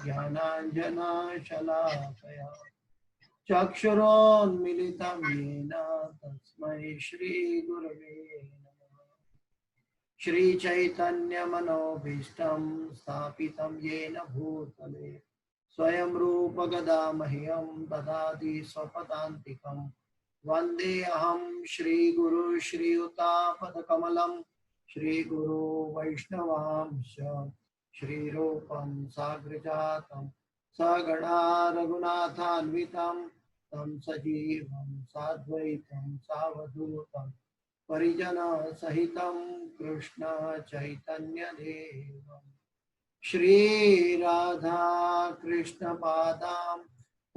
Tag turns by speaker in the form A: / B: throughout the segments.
A: ज्ञानाञ्जनशलाकया चक्षुरोन्मिलितं येन तस्मै श्रीगुरवे नमः। श्रीचैतन्यमनोभीष्टं स्थापितं येन भूतले स्वयं रूप गदा मह्यं ददाति स्वपदान्तिकं। वन्देऽहं श्रीगुरु श्रीयुतापदकमलं श्रीगुरु वैष्णवांश श्रीरूपं साग्रजातं सगणा रघुनाथान्वितं तं सजीवं साद्वैतं सावधूतं परिजनसहितं कृष्ण चैतन्यदेवं श्रीराधा कृष्णपादां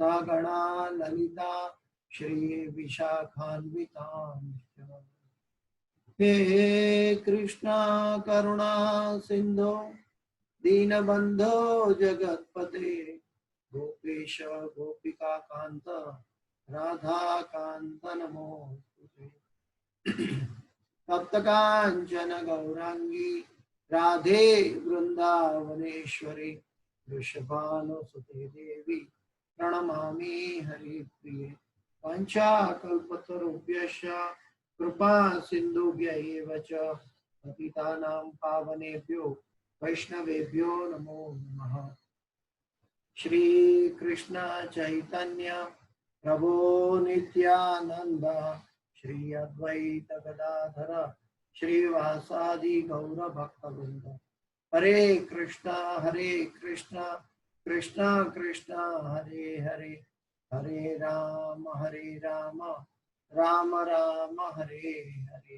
A: सगणा ललिता श्रीविशाखान्वितां। हे कृष्ण करुणा सिंधु दीनबंधो जगत्पते गोपेश गोपिका कांत राधा कांत नमोस्तुते। तप्त कांचन गौरांगी राधे वृंदावनेश्वरी वृषभानुसुते देवी प्रणमामि हरिप्रिये। वाञ्छाकल्पतरुभ्यश्च कृपा सिन्धुभ्यैव च पतितानां पावनेभ्यो वैष्णवेभ्यो नमो नमः। श्री कृष्ण चैतन्य प्रभो नित्यानंद श्री अद्वैत गदाधर श्रीवासादि गौर भक्तवृंद। हरे कृष्णा कृष्ण कृष्ण हरे हरे, हरे राम राम राम हरे हरे।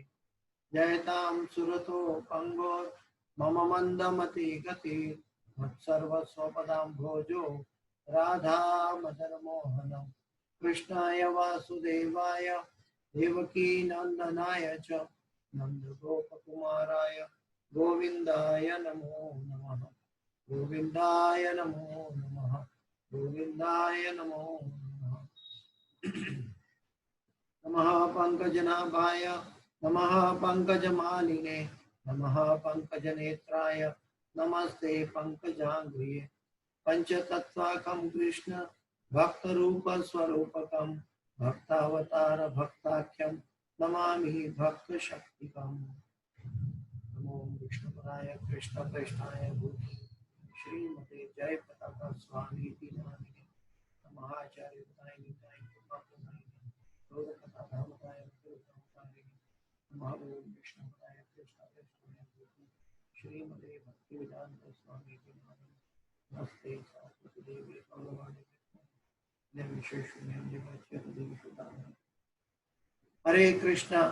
A: जयतां सुरतो पंगो मम मंदमति गति मत्सर्वस्वपदां भोजो राधा मदन मोहन। कृष्णाय वासुदेवाय देवकी नंदनाय च नंदगोपकुमाराय गोविंदाय नमो नमः, गोविंदाय नमो नमः। गोविंदाय नमो नमः। पंकजनाभाय नमः, पंकजमालिने नमः, पंकजनेत्राय नमस्ते पंकजांघ्रिये। पंचतत्त्वाकं कृष्ण भक्तरूप स्वरूपकं भक्तावतार भक्ताख्यं नमामि भक्त शक्तिकम्। नमो विष्णुपदाय कृष्ण प्रेष्ठाय भूति श्रीमते जय प्रताप स्वामी की नामिने नमः। आचार्य निताय कृपा प्रदायिने गौर कथा धामताय नमः। ओम विष्णुपदाय कृष्ण प्रेष्ठाय भूति श्रीमते भक्ति वेदांत स्वामी की नामिने नमस्ते सरस्वती देवी गौरवाणी निर्विशेष देवी सुदान। हरे कृष्णा।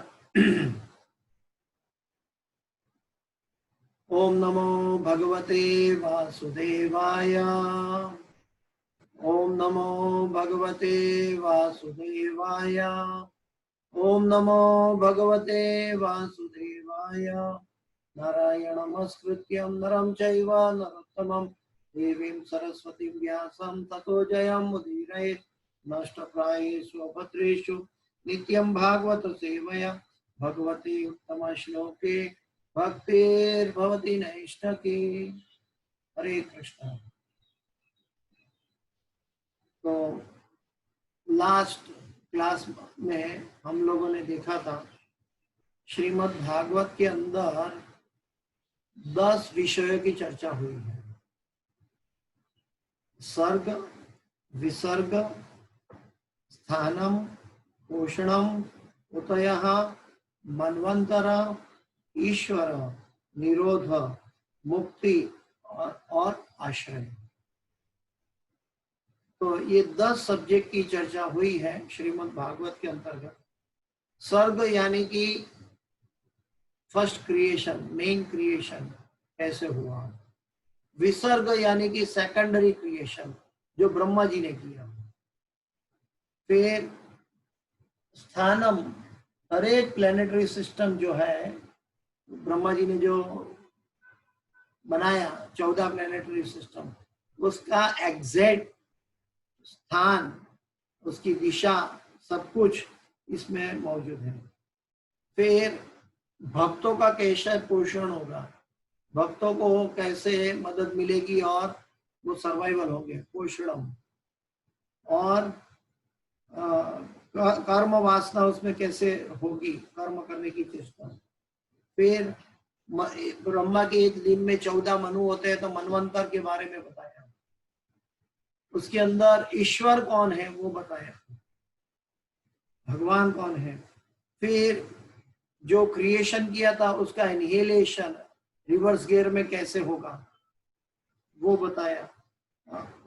A: ओम नमो भगवते वासुदेवाय। ओम नमो भगवते वासुदेवाय। ओम नमो भगवते वासुदेवाय। नारायणमस्कृत्यं नरं चैव नरोत्तमं देवीं सरस्वतीं व्यासं ततो जयमुदीरयेत्। नष्टप्रायेषु भद्रेषु नित्यं भागवत सेवया भगवती उत्तम श्लोके भक्तिर्भवति नैष्ठकी। हरे कृष्णा। तो लास्ट क्लास में हम लोगों ने देखा था श्रीमद् भागवत के अंदर 10 विषयों की चर्चा हुई है। सर्ग, विसर्ग, स्थानम, पोषणम, उतयः, मन्वंतर, ईश्वर, निरोध, मुक्ति और आश्रय। तो ये 10 सब्जेक्ट की चर्चा हुई है श्रीमद् भागवत के अंतर्गत। सर्ग यानी कि फर्स्ट क्रिएशन, मेन क्रिएशन कैसे हुआ। विसर्ग यानी कि सेकेंडरी क्रिएशन जो ब्रह्मा जी ने किया। फिर स्थानम, हर एक प्लेनेटरी सिस्टम जो है ब्रह्मा जी ने जो बनाया 14 प्लेनेटरी सिस्टम, उसका एग्जैक्ट स्थान, उसकी दिशा, सब कुछ इसमें मौजूद है। फिर भक्तों का कैसे पोषण होगा, भक्तों को कैसे मदद मिलेगी और वो सर्वाइवल होंगे, पोषणम। और कर्म वासना उसमें कैसे होगी, कर्म करने की चेष्टा। फिर ब्रह्मा के एक दिन में 14 मनु होते हैं, तो मनवंतर के बारे में बताया। उसके अंदर ईश्वर कौन है वो बताया, भगवान कौन है। फिर जो क्रिएशन किया था उसका एनिहिलेशन रिवर्स गियर में कैसे होगा वो बताया।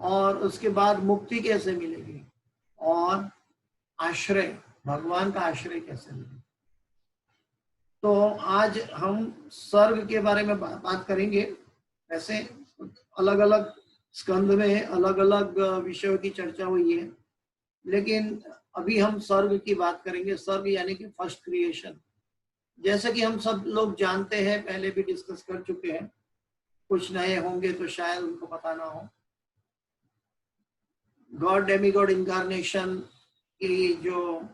A: और उसके बाद मुक्ति कैसे मिलेगी और आश्रय, भगवान का आश्रय कैसे मिलेगा। तो आज हम सर्ग के बारे में बात करेंगे। वैसे अलग अलग स्कंद में अलग अलग विषयों की चर्चा हुई है, लेकिन अभी हम सर्ग की बात करेंगे। सर्ग यानी कि फर्स्ट क्रिएशन। जैसे कि हम सब लोग जानते हैं, पहले भी डिस्कस कर चुके हैं, कुछ नए होंगे तो शायद उनको पता ना हो। गॉड डेमीगॉड इनकारनेशन की जो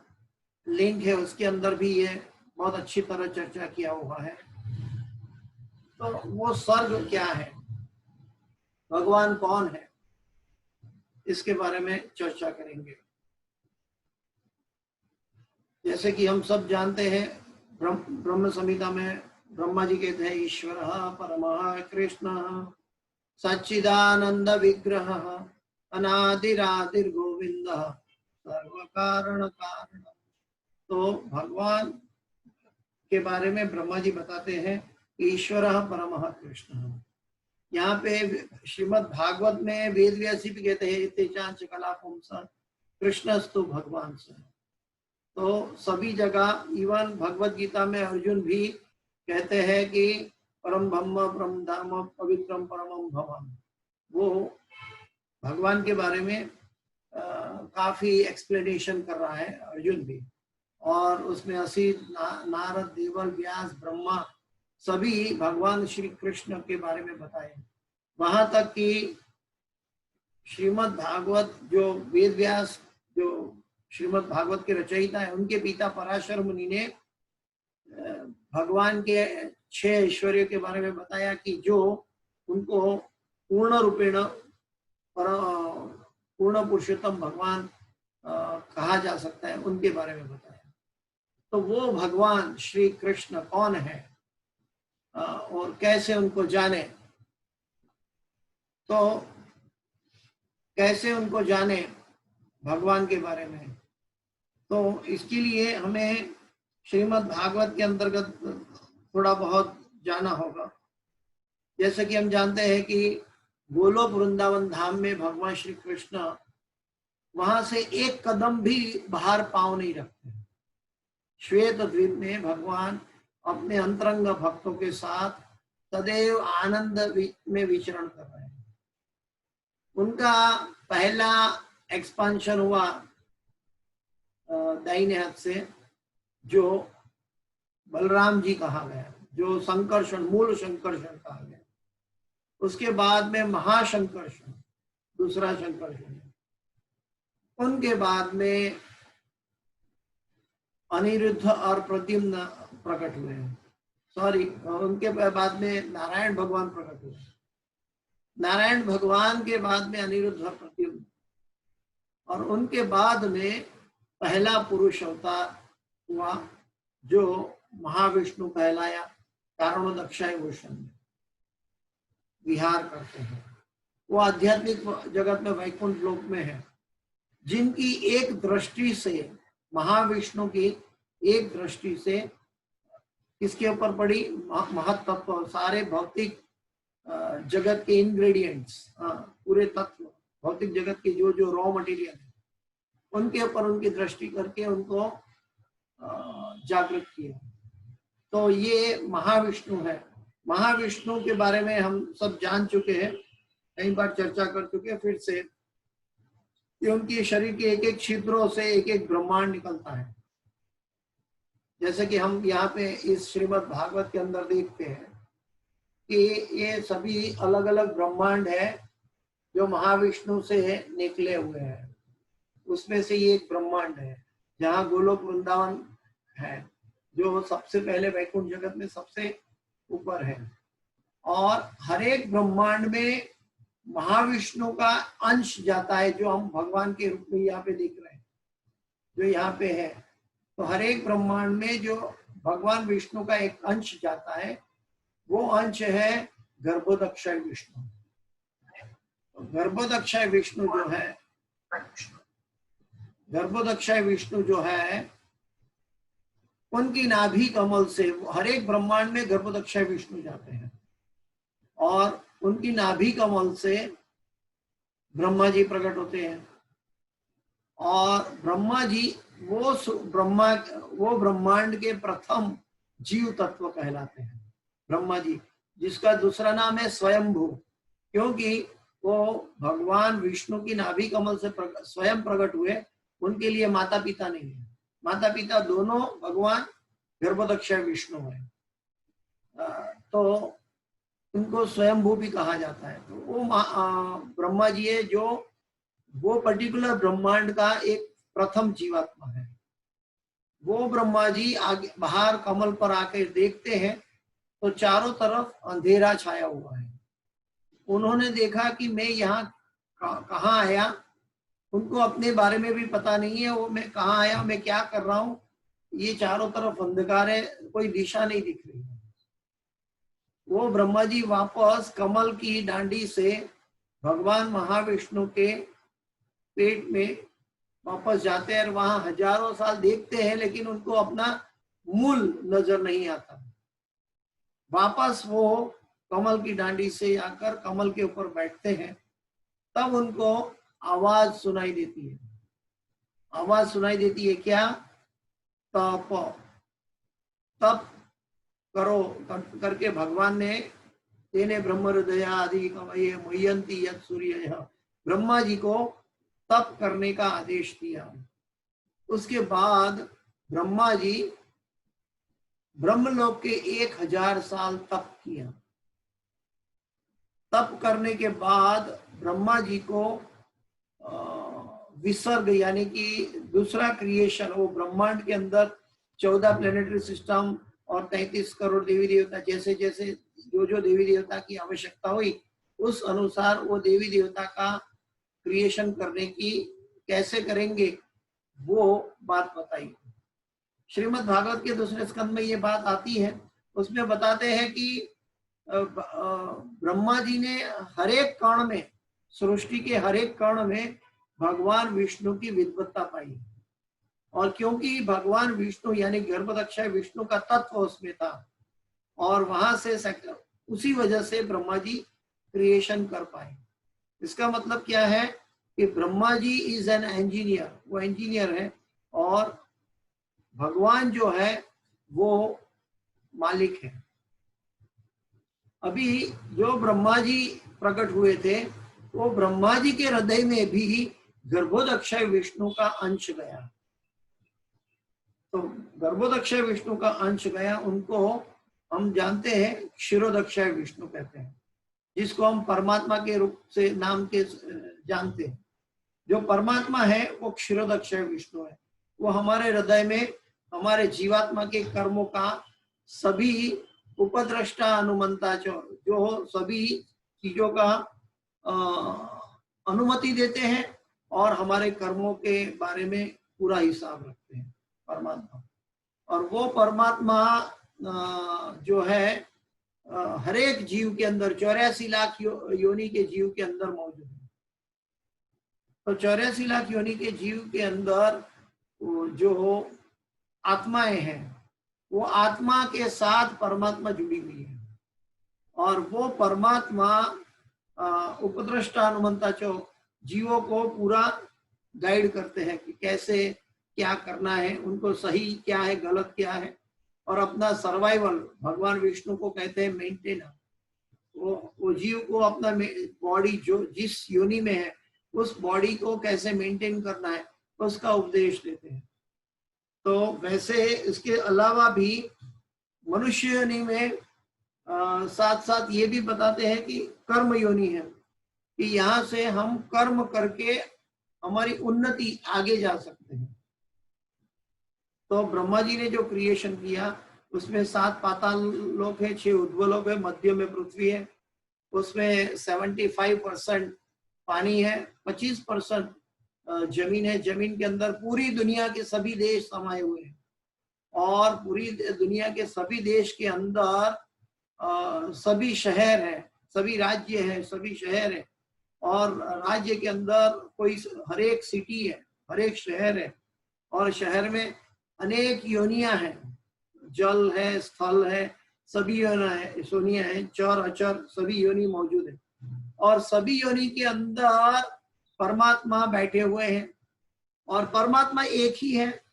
A: लिंक है उसके अंदर भी ये बहुत अच्छी तरह चर्चा किया हुआ है। तो वो सर्ग क्या है, भगवान कौन है, इसके बारे में चर्चा करेंगे। जैसे कि हम सब जानते हैं, ब्रह्म संहिता में ब्रह्मा जी कहते हैं ईश्वर परमः कृष्ण सच्चिदानंद विग्रह अनादिरादिर गोविंद सर्व कारण कारण। तो भगवान के बारे में ब्रह्मा जी बताते हैं ईश्वर परमः कृष्ण। यहाँ पे श्रीमद् भागवत में वेद व्यासी भी कहते हैं तेजांच कला पुंसा कृष्णस्तु भगवान से। तो सभी जगह, इवन भगवत गीता में अर्जुन भी कहते हैं कि परम ब्रह्म परम धाम पवित्रम परमम भवम। वो भगवान के बारे में काफी एक्सप्लेनेशन कर रहा है अर्जुन भी। और उसमें असीत, नारद, देवल, व्यास, ब्रह्मा सभी भगवान श्री कृष्ण के बारे में बताए। वहां तक कि श्रीमद् भागवत जो वेद व्यास जो श्रीमद् भागवत के रचयिता है, उनके पिता पराशर मुनि ने भगवान के 6 ऐश्वर्य के बारे में बताया कि जो उनको पूर्ण रूपेण पूर्ण पुरुषोत्तम भगवान कहा जा सकता है, उनके बारे में बताया। तो वो भगवान श्री कृष्ण कौन है और कैसे उनको जाने, तो कैसे उनको जाने भगवान के बारे में, तो इसके लिए हमें श्रीमद् भागवत के अंतर्गत थोड़ा बहुत जाना होगा। जैसे कि हम जानते हैं कि गोलोक वृंदावन धाम में भगवान श्री कृष्ण वहां से एक कदम भी बाहर पांव नहीं रखते। श्वेत द्वीप में भगवान अपने अंतरंग भक्तों के साथ सदैव आनंद में विचरण कर रहे हैं। उनका पहला एक्सपांशन हुआ दाहिने हाथ से, जो बलराम जी कहा गया, जो संकर्षण, मूल संकर्षण कहा गया। उसके बाद में महाशंकर्षण, दूसरा संकर्षण। उनके बाद में अनिरुद्ध और प्रद्युम्न प्रकट हुए। उनके बाद में नारायण भगवान प्रकट हुए। नारायण भगवान के बाद में अनिरुद्ध और प्रद्युम्न, और उनके बाद में पहला पुरुष अवतार हुआ जो महाविष्णु कहलाया, कारणोदक्षाय भूषण में विहार करते हैं। वो आध्यात्मिक जगत में वैकुंठ लोक में है, जिनकी एक दृष्टि से, महाविष्णु की एक दृष्टि से किसके ऊपर पड़ी, महत्तत्व, सारे भौतिक जगत के इंग्रेडिएंट्स, पूरे तत्व, भौतिक जगत के जो जो रॉ मटेरियल है, उनके ऊपर उनकी दृष्टि करके उनको जागृत किया। तो ये महाविष्णु है। महाविष्णु के बारे में हम सब जान चुके हैं, कई बार चर्चा कर चुके हैं। फिर से कि उनके शरीर के एक एक छिद्रों से एक एक ब्रह्मांड निकलता है। जैसे कि हम यहाँ पे इस श्रीमद् भागवत के अंदर देखते हैं कि ये सभी अलग अलग ब्रह्मांड है जो महाविष्णु से निकले हुए हैं। उसमें से ये एक ब्रह्मांड है जहाँ गोलोक वृंदावन है, जो सबसे पहले वैकुंठ जगत में सबसे ऊपर है। और हर एक ब्रह्मांड में महाविष्णु का अंश जाता है, जो हम भगवान के रूप में यहाँ पे देख रहे हैं, जो यहाँ पे है। तो हर एक ब्रह्मांड में जो भगवान विष्णु का एक अंश जाता है, वो अंश है गर्भोदक्षाय विष्णु। तो गर्भोदक्षाय विष्णु जो है, गर्भोदक्षाय विष्णु जो है, उनकी नाभि कमल से हर एक ब्रह्मांड में गर्भोदक्षाय विष्णु जाते हैं, और उनकी नाभि कमल से ब्रह्मा जी प्रकट होते हैं। और ब्रह्मा जी वो ब्रह्मांड के प्रथम जीव तत्व कहलाते हैं। ब्रह्मा जी, जिसका दूसरा नाम है स्वयंभू, क्योंकि वो भगवान विष्णु की नाभि कमल से स्वयं प्रकट हुए। उनके लिए माता पिता नहीं है, माता पिता दोनों भगवान गर्भोदक्षाय विष्णु है। तो उनको स्वयंभू भी कहा जाता है। तो वो ब्रह्मा जी है, जो वो पर्टिकुलर ब्रह्मांड का एक प्रथम जीवात्मा है। वो ब्रह्मा जी आगे बाहर कमल पर आकर देखते हैं तो चारों तरफ अंधेरा छाया हुआ है। उन्होंने देखा कि मैं यहाँ कहाँ आया, उनको अपने बारे में भी पता नहीं है, वो मैं कहाँ आया, मैं क्या कर रहा हूँ, ये चारों तरफ अंधकार है, कोई दिशा नहीं दिख रही है। वो ब्रह्मा जी वापस कमल की डांडी से भगवान महाविष्णु के पेट में वापस जाते हैं, और वहां हजारों साल देखते हैं, लेकिन उनको अपना मूल नजर नहीं आता। वापस वो कमल की डांडी से आकर कमल के ऊपर बैठते हैं, तब उनको आवाज सुनाई देती है। आवाज सुनाई देती है क्या? तप, तप करो करके भगवान ने तेने ब्रह्म हृदय आदि कवये मुह्यंती यत् सूर्य, ब्रह्मा जी को तप करने का आदेश दिया। उसके बाद ब्रह्मा जी ब्रह्मलोक के 1000 साल तप किया। तप करने के बाद ब्रह्मा जी को विसर्ग यानी कि दूसरा क्रिएशन, वो ब्रह्मांड के अंदर 14 प्लेनेटरी सिस्टम और 33 करोड़ देवी देवता, जैसे जैसे जो जो देवी देवता की आवश्यकता हुई उस अनुसार वो देवी देवता का क्रिएशन करने की कैसे करेंगे वो बात बताई। श्रीमद् भागवत के दूसरे स्कंद में ये बात आती है, उसमें बताते हैं कि ब्रह्मा जी ने हर एक कण में, सृष्टि के हर एक कण में भगवान विष्णु की विद्वत्ता पाई। और क्योंकि भगवान विष्णु यानी गर्भदक्षय विष्णु का तत्व उसमें था, और वहां से उसी वजह से ब्रह्मा जी क्रिएशन कर पाए। इसका मतलब क्या है कि Brahma ji is an engineer, वो इंजीनियर है, और भगवान जो है वो मालिक है। अभी जो ब्रह्मा जी प्रकट हुए थे, वो ब्रह्मा जी के हृदय में भी गर्भोदक्षय विष्णु का अंश गया। तो गर्भोदक्षय विष्णु का अंश गया, उनको हम जानते हैं क्षीरोदक्षय विष्णु कहते हैं, जिसको हम परमात्मा के रूप से नाम के जानते हैं। जो परमात्मा है वो क्षीरोदक्षय विष्णु है। वो हमारे हृदय में हमारे जीवात्मा के कर्मों का सभी उपद्रष्टा अनुमंता जो सभी चीजों का अनुमति देते हैं और हमारे कर्मों के बारे में पूरा हिसाब रखते हैं, परमात्मा। और वो परमात्मा जो है हर एक जीव के अंदर 84 लाख योनि के जीव के अंदर मौजूद है। तो 84 लाख योनि के जीव के अंदर जो आत्माएं हैं, वो आत्मा के साथ परमात्मा जुड़ी हुई है, और वो परमात्मा उपद्रष्टा अनुमंता जीवों को पूरा गाइड करते हैं कि कैसे क्या करना है, उनको सही क्या है गलत क्या है, और अपना सर्वाइवल भगवान विष्णु को कहते हैं मेंटेनर। वो जीव को अपना बॉडी जो जिस योनि में है उस बॉडी को कैसे मेंटेन करना है उसका उपदेश देते हैं। तो वैसे इसके अलावा भी मनुष्य योनि में साथ साथ ये भी बताते हैं कि कर्म योनि है, कि यहाँ से हम कर्म करके हमारी उन्नति आगे जा सकते हैं। तो ब्रह्मा जी ने जो क्रिएशन किया उसमें 7 पाताल लोक है, 6 ऊर्ध्वलोक है, मध्य में पृथ्वी है, उसमें 75% पानी है, 25% जमीन है। जमीन के अंदर पूरी दुनिया के सभी देश समाये हुए हैं, और पूरी दुनिया के सभी देश के अंदर सभी शहर है, सभी राज्य है, सभी शहर है, और राज्य के अंदर कोई हर एक सिटी है, हर एक शहर है, और शहर में अनेक योनियां हैं, जल है, स्थल है, सभी योनियां है, चर अचर सभी योनि मौजूद है, और सभी योनि के अंदर परमात्मा बैठे हुए हैं। और परमात्मा एक ही है,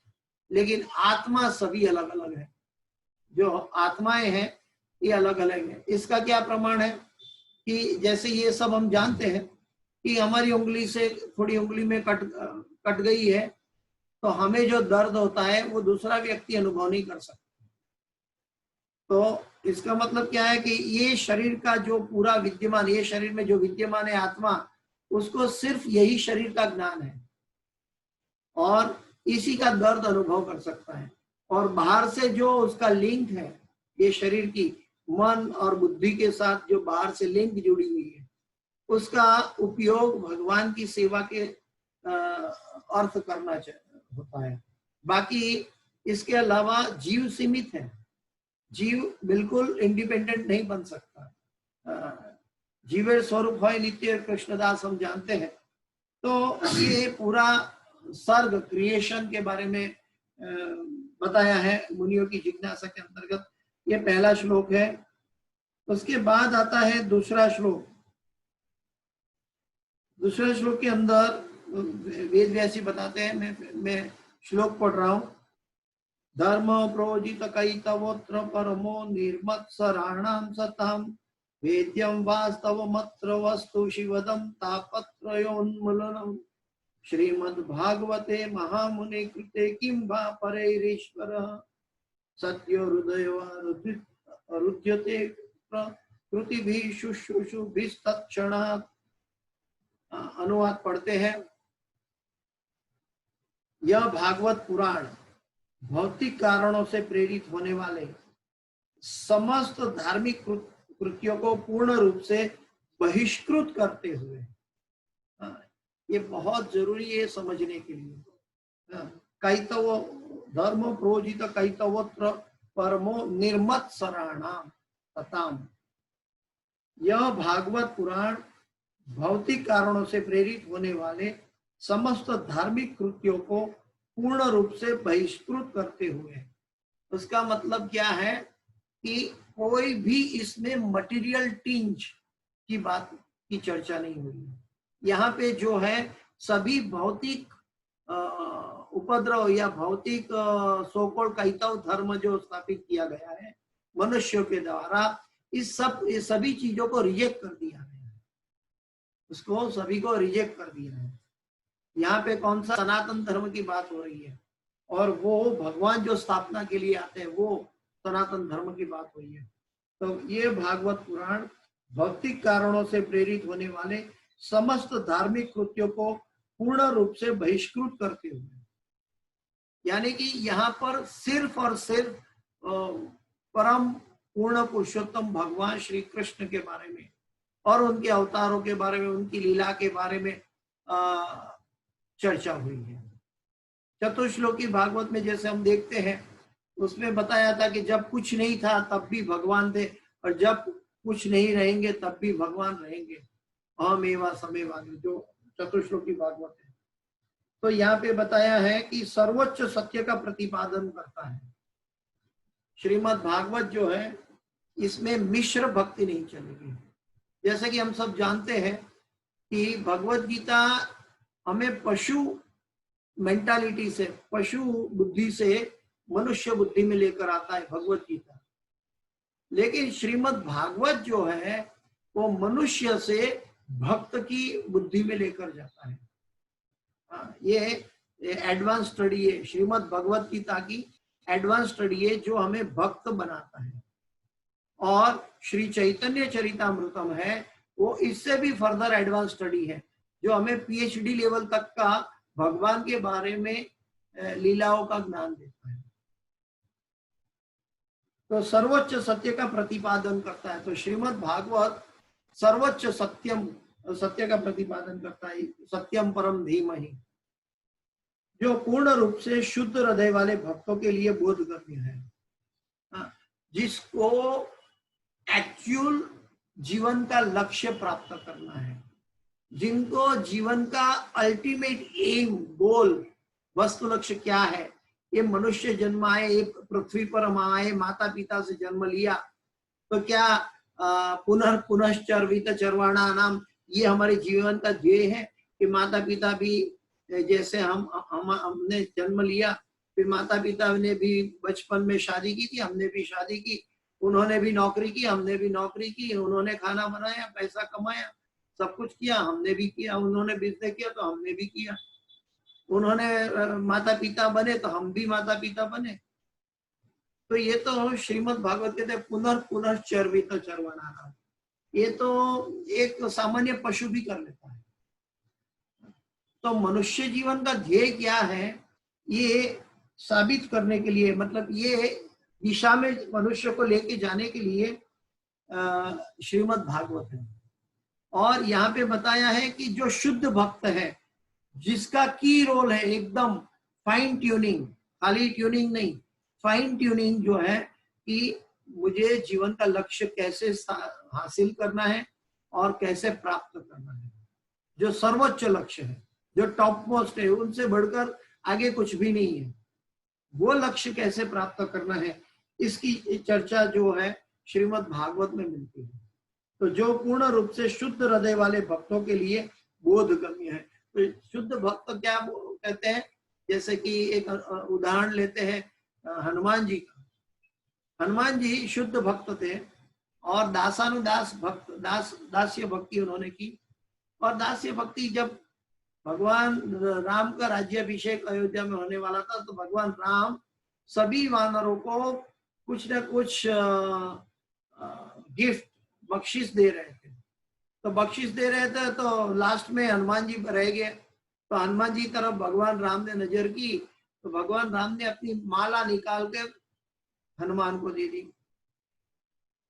A: लेकिन आत्मा सभी अलग अलग है। जो आत्माएं हैं ये अलग अलग है। इसका क्या प्रमाण है कि जैसे ये सब हम जानते हैं कि हमारी उंगली से थोड़ी उंगली में कट गई है, तो हमें जो दर्द होता है वो दूसरा व्यक्ति अनुभव नहीं कर सकता। तो इसका मतलब क्या है कि ये शरीर का जो पूरा विद्यमान, ये शरीर में जो विद्यमान है आत्मा, उसको सिर्फ यही शरीर का ज्ञान है और इसी का दर्द अनुभव कर सकता है। और बाहर से जो उसका लिंक है, ये शरीर की मन और बुद्धि के साथ जो बाहर से लिंक जुड़ी हुई है, उसका उपयोग भगवान की सेवा के अर्थ करना होता है। बाकी इसके अलावा जीव सीमित है, जीव बिल्कुल इंडिपेंडेंट नहीं बन सकता। जीवेर स्वरूप है नित्य कृष्णदास हम जानते हैं। तो ये पूरा सर्ग क्रिएशन के बारे में बताया है मुनियों की जिज्ञासा के अंतर्गत। ये पहला श्लोक है। उसके बाद आता है दूसरा श्लोक। दूसरे श्लोक के अंदर वेद व्यासी बताते हैं, मैं श्लोक पढ़ रहा हूं। धर्म प्रोजित कैतवोत्र परमो निर्मत्सराणां सतां वेद्यं वास्तवमत्र वस्तु शिवदं तापत्रयोन्मूलनम् श्रीमद्भागवते महामुने कृते किं वा परैरीश्वरः सत्यो हृदयरुध्यते कृतिभिः शुश्रूषुभिस्तत्क्षणात्। अनुवाद पढ़ते हैं। यह भागवत पुराण भौतिक कारणों से प्रेरित होने वाले समस्त धार्मिक कृत्यों को पूर्ण रूप से बहिष्कृत करते हुए, ये बहुत जरूरी है समझने के लिए। कैतव धर्म प्रोजित कैतवत्र परमो निर्मत्सराणाम तताम। यह भागवत पुराण भौतिक कारणों से प्रेरित होने वाले समस्त धार्मिक कृत्यों को पूर्ण रूप से बहिष्कृत करते हुए, उसका मतलब क्या है कि कोई भी इसमें मटेरियल टिंज की बात की चर्चा नहीं हुई। यहाँ पे जो है सभी भौतिक उपद्रव या भौतिक सोकोल कैतव धर्म जो स्थापित किया गया है मनुष्यों के द्वारा, इस सभी चीजों को रिजेक्ट कर दिया है, उसको सभी को रिजेक्ट कर दिया है। यहाँ पे कौन सा सनातन धर्म की बात हो रही है, और वो भगवान जो स्थापना के लिए आते हैं वो सनातन धर्म की बात हुई है। तो ये भागवत पुराण भौतिक कारणों से प्रेरित होने वाले समस्त धार्मिक कृत्यों को पूर्ण रूप से बहिष्कृत करते हुए, यानी कि यहाँ पर सिर्फ और सिर्फ परम पूर्ण पुरुषोत्तम भगवान श्री कृष्ण के बारे में और उनके अवतारों के बारे में, उनकी लीला के बारे में चर्चा हुई है। चतुश्लोकी भागवत में जैसे हम देखते हैं उसमें बताया था कि जब कुछ नहीं था तब भी भगवान थे, और जब कुछ नहीं रहेंगे तब भी भगवान रहेंगे। अहमेवा समेवामि, जो चतुश्लोकी भागवत है। तो यहाँ पे बताया है कि सर्वोच्च सत्य का प्रतिपादन करता है। श्रीमद् भागवत जो है इसमें मिश्र भक्ति नहीं चलेगी। जैसे कि हम सब जानते हैं कि भगवत गीता हमें पशु मेंटालिटी से, पशु बुद्धि से मनुष्य बुद्धि में लेकर आता है भगवत गीता, लेकिन श्रीमद् भागवत जो है वो मनुष्य से भक्त की बुद्धि में लेकर जाता है। ये एडवांस स्टडी है, श्रीमद् भगवत गीता की एडवांस स्टडी है जो हमें भक्त बनाता है। और श्री चैतन्य चरितामृतम है वो इससे भी फर्दर एडवांस स्टडी है जो हमें पीएचडी लेवल तक का भगवान के बारे में लीलाओं का ज्ञान देता है। तो सर्वोच्च सत्य का प्रतिपादन करता है। तो श्रीमद् भागवत सर्वोच्च सत्य का प्रतिपादन करता है, सत्यम परम धीमहि, जो पूर्ण रूप से शुद्ध हृदय वाले भक्तों के लिए बोधगम्य है, जिसको एक्चुअल जीवन का लक्ष्य प्राप्त करना है, जिनको जीवन का अल्टीमेट एम, गोल, वस्तु लक्ष्य क्या है। ये मनुष्य जन्म आए, ये पृथ्वी पर हम आए, माता पिता से जन्म लिया, तो क्या पुनश्चर्वित चरवाणा नाम, ये हमारे जीवन का ध्येय है कि माता पिता भी जैसे हमने जन्म लिया, फिर माता पिता ने भी बचपन में शादी की थी, हमने भी शादी की, उन्होंने भी नौकरी की, हमने भी नौकरी की, उन्होंने खाना बनाया, पैसा कमाया, सब कुछ किया, हमने भी किया, उन्होंने बिजनेस किया तो हमने भी किया, उन्होंने माता पिता बने तो हम भी माता पिता बने। तो ये तो श्रीमद् भागवत कहते हैं पुनश्चर्वित चरवाणा, ये तो एक सामान्य पशु भी कर लेता है। तो मनुष्य जीवन का ध्येय क्या है ये साबित करने के लिए, मतलब ये दिशा में मनुष्य को लेके जाने के लिए श्रीमद् भागवत है। और यहाँ पे बताया है कि जो शुद्ध भक्त है, जिसका की रोल है एकदम फाइन ट्यूनिंग, खाली ट्यूनिंग नहीं, फाइन ट्यूनिंग जो है कि मुझे जीवन का लक्ष्य कैसे हासिल करना है और कैसे प्राप्त करना है, जो सर्वोच्च लक्ष्य है, जो टॉप मोस्ट है, उनसे बढ़कर आगे कुछ भी नहीं है, वो लक्ष्य कैसे प्राप्त करना है, इसकी चर्चा जो है श्रीमद् भागवत में मिलती है। तो जो पूर्ण रूप से शुद्ध हृदय वाले भक्तों के लिए बोधगम्य है। तो शुद्ध भक्त क्या कहते हैं, जैसे कि एक उदाहरण लेते हैं हनुमान जी का। हनुमान जी शुद्ध भक्त थे और दासानुदास भक्त, दास्य भक्ति उन्होंने की। और दास्य भक्ति जब भगवान राम का राज्याभिषेक अयोध्या में होने वाला था तो भगवान राम सभी वानरों को कुछ न कुछ गिफ्ट, बख्शिश दे रहे थे। तो बख्शिश दे रहे थे तो लास्ट में हनुमान जी रह गए। तो हनुमान जी तरफ भगवान राम ने नजर की, तो भगवान राम ने अपनी माला निकाल के हनुमान को दे दी।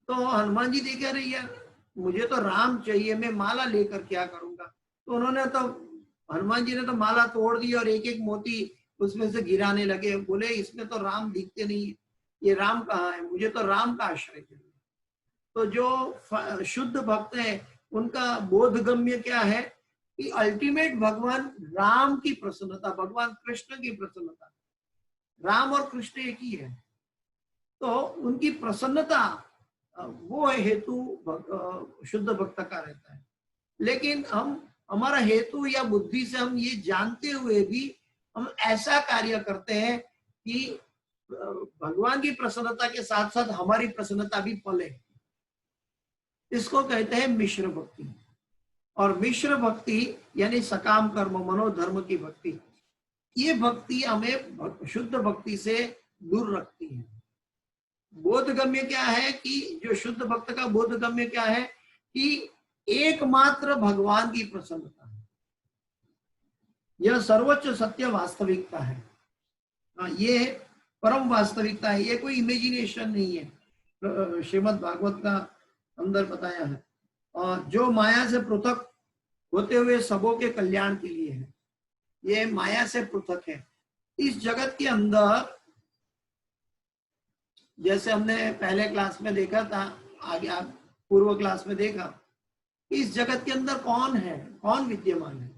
A: तो हनुमान जी देखे, रही यार मुझे तो राम चाहिए, मैं माला लेकर क्या करूंगा। तो उन्होंने तो, हनुमान जी ने तो माला तोड़ दी और एक एक मोती उसमें से गिराने लगे। बोले इसमें तो राम दिखते नहीं, ये राम कहाँ है, मुझे तो राम का आश्रय चाहिए। तो जो शुद्ध भक्त है उनका बोधगम्य क्या है कि अल्टीमेट भगवान राम की प्रसन्नता, भगवान कृष्ण की प्रसन्नता, राम और कृष्ण एक ही है, तो उनकी प्रसन्नता वो हेतु शुद्ध भक्त का रहता है। लेकिन हम, हमारा हेतु या बुद्धि से हम ये जानते हुए भी हम ऐसा कार्य करते हैं कि भगवान की प्रसन्नता के साथ साथ हमारी प्रसन्नता भी पले, इसको कहते हैं मिश्र भक्ति। और मिश्र भक्ति यानी सकाम कर्म मनोधर्म की भक्ति, ये भक्ति हमें शुद्ध भक्ति से दूर रखती है। बोधगम्य क्या है कि जो शुद्ध भक्त का बोधगम्य क्या है कि एकमात्र भगवान की प्रसन्नता है, यह सर्वोच्च सत्य वास्तविकता है। ये परम वास्तविकता है, ये कोई इमेजिनेशन नहीं है, श्रीमद् भागवत का अंदर बताया है। और जो माया से पृथक होते हुए सबों के कल्याण के लिए है, ये माया से पृथक है। इस जगत के अंदर जैसे हमने पहले क्लास में देखा था, आगे आप पूर्व क्लास में देखा, इस जगत के अंदर कौन है, कौन विद्यमान है।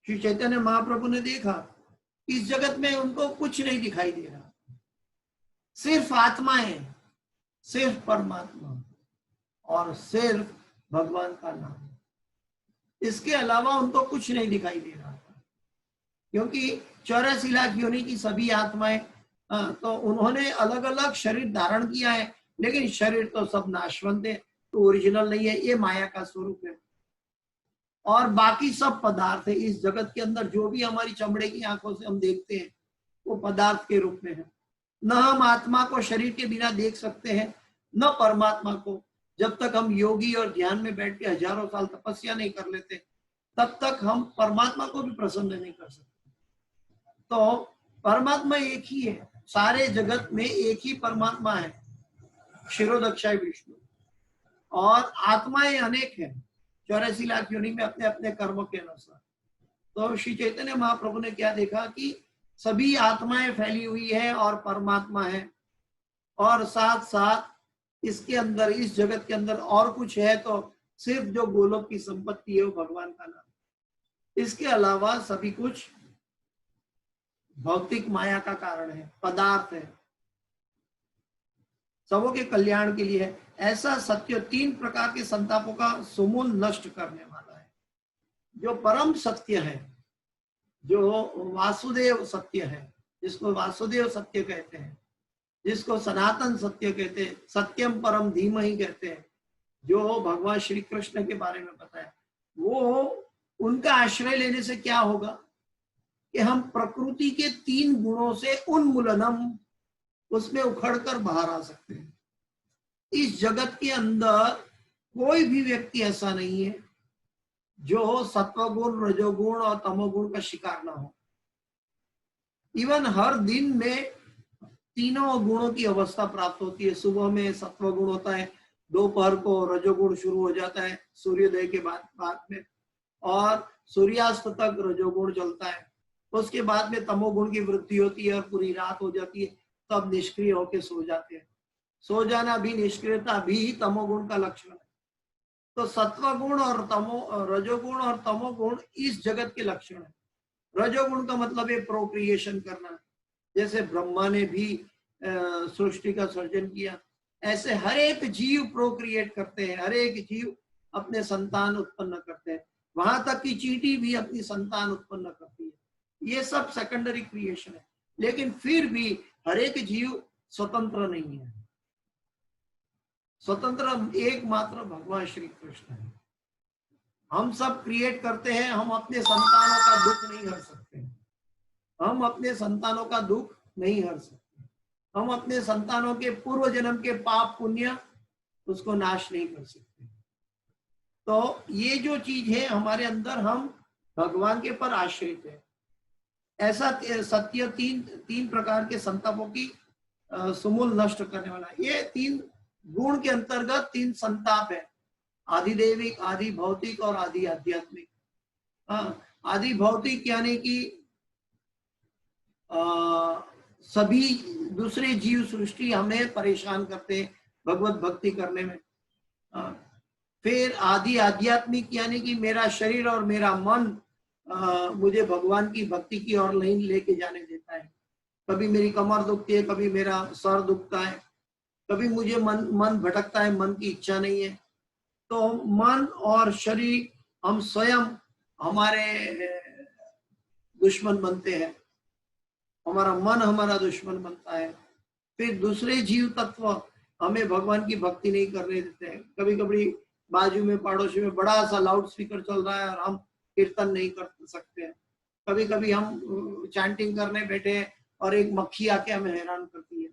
A: श्री चैतन्य महाप्रभु ने देखा इस जगत में उनको कुछ नहीं दिखाई दे रहा, सिर्फ आत्माएं, सिर्फ परमात्मा और सिर्फ भगवान का नाम, इसके अलावा उनको कुछ नहीं दिखाई दे रहा था। क्योंकि 84 लाख योनि की सभी आत्माएं, तो उन्होंने अलग अलग शरीर धारण किया है, लेकिन शरीर तो सब नाशवंत है, तो ओरिजिनल नहीं है, ये माया का स्वरूप है। और बाकी सब पदार्थ है इस जगत के अंदर, जो भी हमारी चमड़े की आंखों से हम देखते हैं वो पदार्थ के रूप में है। न हम आत्मा को शरीर के बिना देख सकते हैं, न परमात्मा को। जब तक हम योगी और ध्यान में बैठ के हजारों साल तपस्या नहीं कर लेते, तब तक हम परमात्मा को भी प्रसन्न नहीं कर सकते। तो परमात्मा एक ही है, सारे जगत में एक ही परमात्मा है, क्षीरोदक्षाय विष्णु, और आत्माएं अनेक हैं 84 लाख योनि में अपने अपने कर्म के अनुसार। तो श्री चैतन्य महाप्रभु ने क्या देखा कि सभी आत्माएं फैली हुई है और परमात्मा है, और साथ साथ इसके अंदर, इस जगत के अंदर और कुछ है तो सिर्फ जो गोलोक की संपत्ति है वो भगवान का नाम। इसके अलावा सभी कुछ भौतिक माया का कारण है, पदार्थ है, सबों के कल्याण के लिए है। ऐसा सत्य 3 प्रकार के संतापों का समूल नष्ट करने वाला है। जो परम सत्य है, जो वासुदेव सत्य है, जिसको वासुदेव सत्य कहते हैं, जिसको सनातन सत्य कहते हैं, सत्यम परम धीमहि कहते हैं, जो भगवान श्री कृष्ण के बारे में बताया, वो उनका आश्रय लेने से क्या होगा कि हम प्रकृति के 3 गुणों से उन्मूलनम, उसमें उखड़कर बाहर आ सकते हैं। इस जगत के अंदर कोई भी व्यक्ति ऐसा नहीं है जो सत्वगुण, रजोगुण और तमोगुण का शिकार ना हो। इवन हर दिन में तीनों गुणों की अवस्था प्राप्त होती है। सुबह में सत्वगुण होता है, दोपहर को रजोगुण शुरू हो जाता है सूर्योदय के बाद में, और सूर्यास्त तक रजोगुण चलता है। उसके बाद में तमोगुण की वृद्धि होती है और पूरी रात हो जाती है, तब निष्क्रिय होकर सो जाते हैं। सो जाना भी, निष्क्रियता भी तमोगुण का लक्षण है। तो सत्वगुण और रजोगुण और तमोगुण इस जगत के लक्षण है। रजोगुण का मतलब है प्रोक्रिएशन करना, जैसे ब्रह्मा ने भी सृष्टि का सर्जन किया, ऐसे हर एक जीव प्रोक्रिएट करते हैं, हर एक जीव अपने संतान उत्पन्न करते हैं। वहां तक कि चींटी भी अपनी संतान उत्पन्न करती है। ये सब सेकेंडरी क्रिएशन है, लेकिन फिर भी हर एक जीव स्वतंत्र नहीं है। स्वतंत्र एकमात्र भगवान श्री कृष्ण है। हम सब क्रिएट करते हैं, हम अपने संतानों का दुख नहीं हर सकते, हम अपने संतानों का दुख नहीं हर सकते, हम अपने संतानों के पूर्व जन्म के पाप पुण्य उसको नाश नहीं कर सकते। तो ये जो चीज है हमारे अंदर, हम भगवान के पर आश्रित है। ऐसा सत्य तीन प्रकार के संतापों की सुमूल नष्ट करने वाला। ये तीन गुण के अंतर्गत तीन संताप है, आदि दैविक, आदि भौतिक और आदि आध्यात्मिक। आदि भौतिक यानी कि सभी दूसरे जीव सृष्टि हमें परेशान करते हैं भगवत भक्ति करने में। फिर आदि आध्यात्मिक यानी कि मेरा शरीर और मेरा मन मुझे भगवान की भक्ति की ओर नहीं लेके जाने देता है। कभी मेरी कमर दुखती है, कभी मेरा सर दुखता है, कभी मुझे मन भटकता है, मन की इच्छा नहीं है। तो मन और शरीर हम स्वयं हमारे दुश्मन बनते हैं, हमारा मन हमारा दुश्मन बनता है। फिर दूसरे जीव तत्व हमें भगवान की भक्ति नहीं करने देते हैं। कभी कभी बाजू में पड़ोसी में बड़ा सा लाउड स्पीकर चल रहा है और हम कीर्तन नहीं कर सकते हैं। कभी कभी हम चैंटिंग करने बैठे और एक मक्खी आके हमें हैरान करती है।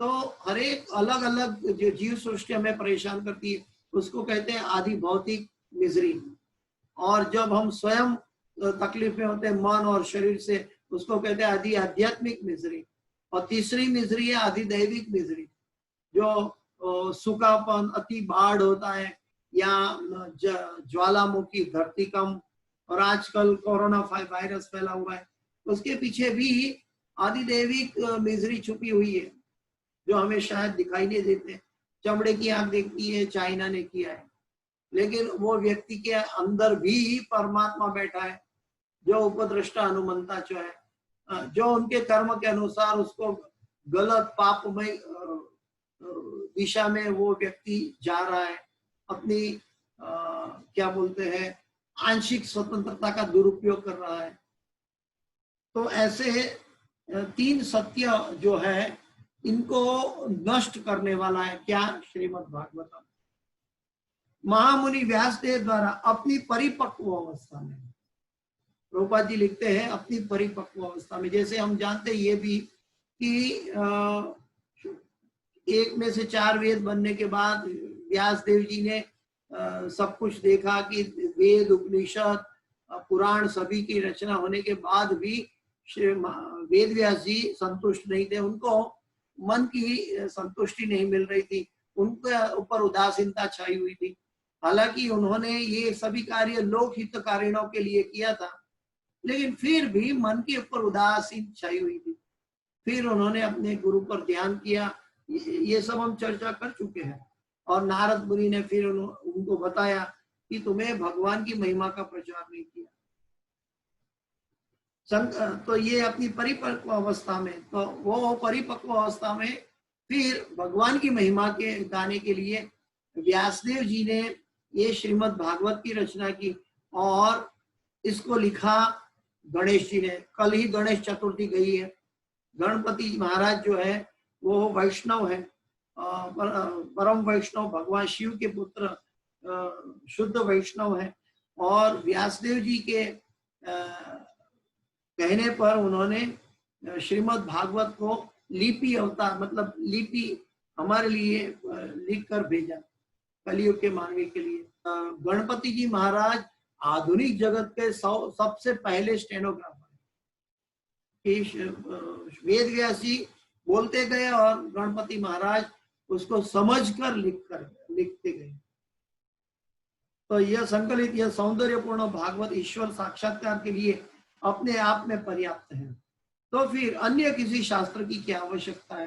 A: तो हर एक अलग अलग जो जीव सृष्टि हमें परेशान करती है उसको कहते हैं आदि भौतिक मिजरी। और जब हम स्वयं तकलीफ में होते हैं मन और शरीर से, उसको कहते हैं आदि आध्यात्मिक मिजरी। और तीसरी मिजरी है आदि दैविक मिजरी, जो सूखापन, अति बाढ़ होता है या ज्वालामुखी, धरतीकंप और आजकल कोरोना वायरस फैला हुआ है, उसके पीछे भी आदि दैविक मिजरी छुपी हुई है जो हमें शायद दिखाई नहीं देते। चमड़े की आंख देखती है, चाइना ने किया है, लेकिन वो व्यक्ति के अंदर भी परमात्मा बैठा है जो उपद्रष्टा हनुमंता जो है, जो उनके कर्म के अनुसार उसको गलत पापमय दिशा में वो व्यक्ति जा रहा है, अपनी क्या बोलते हैं आंशिक स्वतंत्रता का दुरुपयोग कर रहा है। तो ऐसे तीन सत्य जो है इनको नष्ट करने वाला है क्या? श्रीमद् भागवतम। महामुनि व्यासदेव द्वारा अपनी परिपक्व अवस्था में, प्रभुपाद जी लिखते हैं अपनी परिपक्व अवस्था में। जैसे हम जानते हैं ये भी कि एक में से चार वेद बनने के बाद व्यासदेव जी ने सब कुछ देखा कि वेद, उपनिषद, पुराण सभी की रचना होने के बाद भी वेद व्यास जी संतुष्ट नहीं थे। उनको मन की संतुष्टि नहीं मिल रही थी, उनके ऊपर उदासीनता छाई हुई थी। हालांकि उन्होंने ये सभी कार्य लोक हितकारियों के लिए किया था, लेकिन फिर भी मन के ऊपर उदासीन छाई हुई थी। फिर उन्होंने अपने गुरु पर ध्यान किया। ये सब हम चर्चा कर चुके हैं। और नारद मुनि ने फिर उनको बताया कि तुम्हें भगवान की महिमा का प्रचार नहीं किया। तो ये अपनी परिपक्व अवस्था में, तो वो परिपक्व अवस्था में फिर भगवान की महिमा के गाने के लिए व्यासदेव जी ने ये श्रीमद् भागवत की रचना की और इसको लिखा गणेश जी ने। कल ही गणेश चतुर्थी गई है। गणपति महाराज जो है वो वैष्णव है, परम वैष्णव, भगवान शिव के पुत्र, शुद्ध वैष्णव है। और व्यासदेव जी के कहने पर उन्होंने श्रीमद् भागवत को लिपि अवतार, मतलब लिपि हमारे लिए लिख कर भेजा कलयुग के मानवी के लिए। गणपति जी महाराज आधुनिक जगत के सबसे पहले स्टेनोग्राफर। वेद व्यास जी बोलते गए और गणपति महाराज उसको समझकर लिखते गए। तो यह संकलित, यह सौंदर्यपूर्ण भागवत ईश्वर साक्षात्कार के लिए अपने आप में पर्याप्त है। तो फिर अन्य किसी शास्त्र की क्या आवश्यकता है?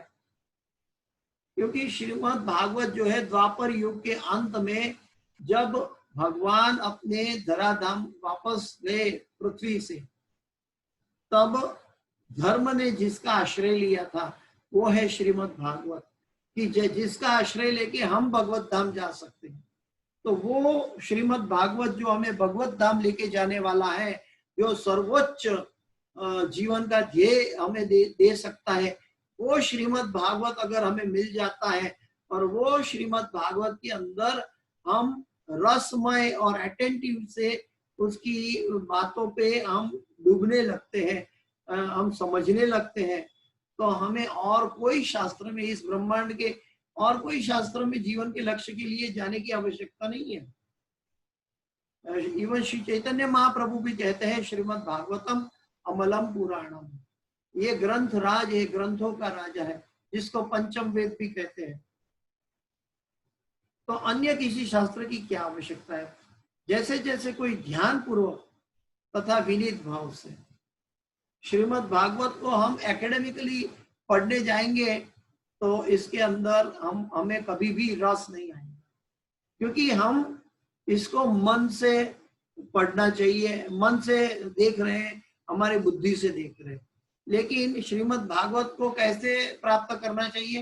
A: क्योंकि श्रीमद् भागवत जो है द्वापर युग के अंत में, जब भगवान अपने धराधाम वापस गए पृथ्वी से, तब धर्म ने जिसका आश्रय लिया था वो है श्रीमद् भागवत, कि जिसका आश्रय लेके हम भगवत धाम जा सकते हैं। तो वो श्रीमद् भागवत जो हमें भगवत धाम लेके जाने वाला है, जो सर्वोच्च जीवन का ध्येय हमें दे सकता है, वो श्रीमद् भागवत अगर हमें मिल जाता है और वो श्रीमद् भागवत के अंदर हम रसमय और अटेंटिव से उसकी बातों पे हम डूबने लगते हैं, हम समझने लगते हैं, तो हमें और कोई शास्त्र में, इस ब्रह्मांड के और कोई शास्त्र में जीवन के लक्ष्य के लिए जाने की आवश्यकता नहीं है। इवन श्री चैतन्य महाप्रभु भी कहते हैं श्रीमद् भागवतम अमलम पुराणम, ये ग्रंथ राज, ये ग्रंथों का राजा है, जिसको पंचम वेद भी कहते हैं। तो अन्य किसी शास्त्र की क्या आवश्यकता है? जैसे जैसे कोई ध्यान पूर्वक तथा विनीत भाव से श्रीमद् भागवत को हम एकेडमिकली पढ़ने जाएंगे तो इसके अंदर हमें कभी भी रस नहीं आएगा, क्योंकि हम इसको मन से पढ़ना चाहिए, मन से देख रहे हैं, हमारे बुद्धि से देख रहे हैं। लेकिन श्रीमद् भागवत को कैसे प्राप्त करना चाहिए?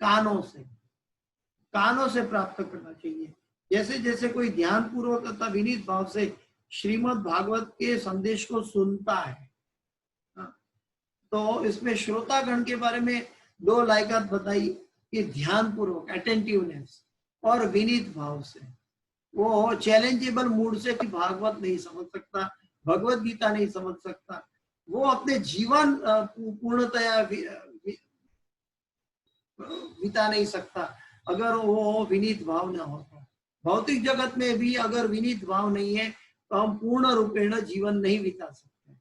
A: कानों से, कानों से प्राप्त करना चाहिए। जैसे जैसे कोई ध्यान पूर्वक तथा विनीत भाव से श्रीमद् भागवत के संदेश को सुनता है, तो इसमें श्रोतागण के बारे में दो लायकात बताई कि ध्यान पूर्वक, अटेंटिवनेस, और विनीत भाव से। वो चैलेंजेबल मूड से कि भागवत नहीं समझ सकता, भगवत गीता नहीं समझ सकता, वो अपने जीवन पूर्णतया बिता नहीं सकता अगर वो विनीत भाव ना हो। भौतिक जगत में भी अगर विनीत भाव नहीं है तो हम पूर्ण रूपेण जीवन नहीं बिता सकते।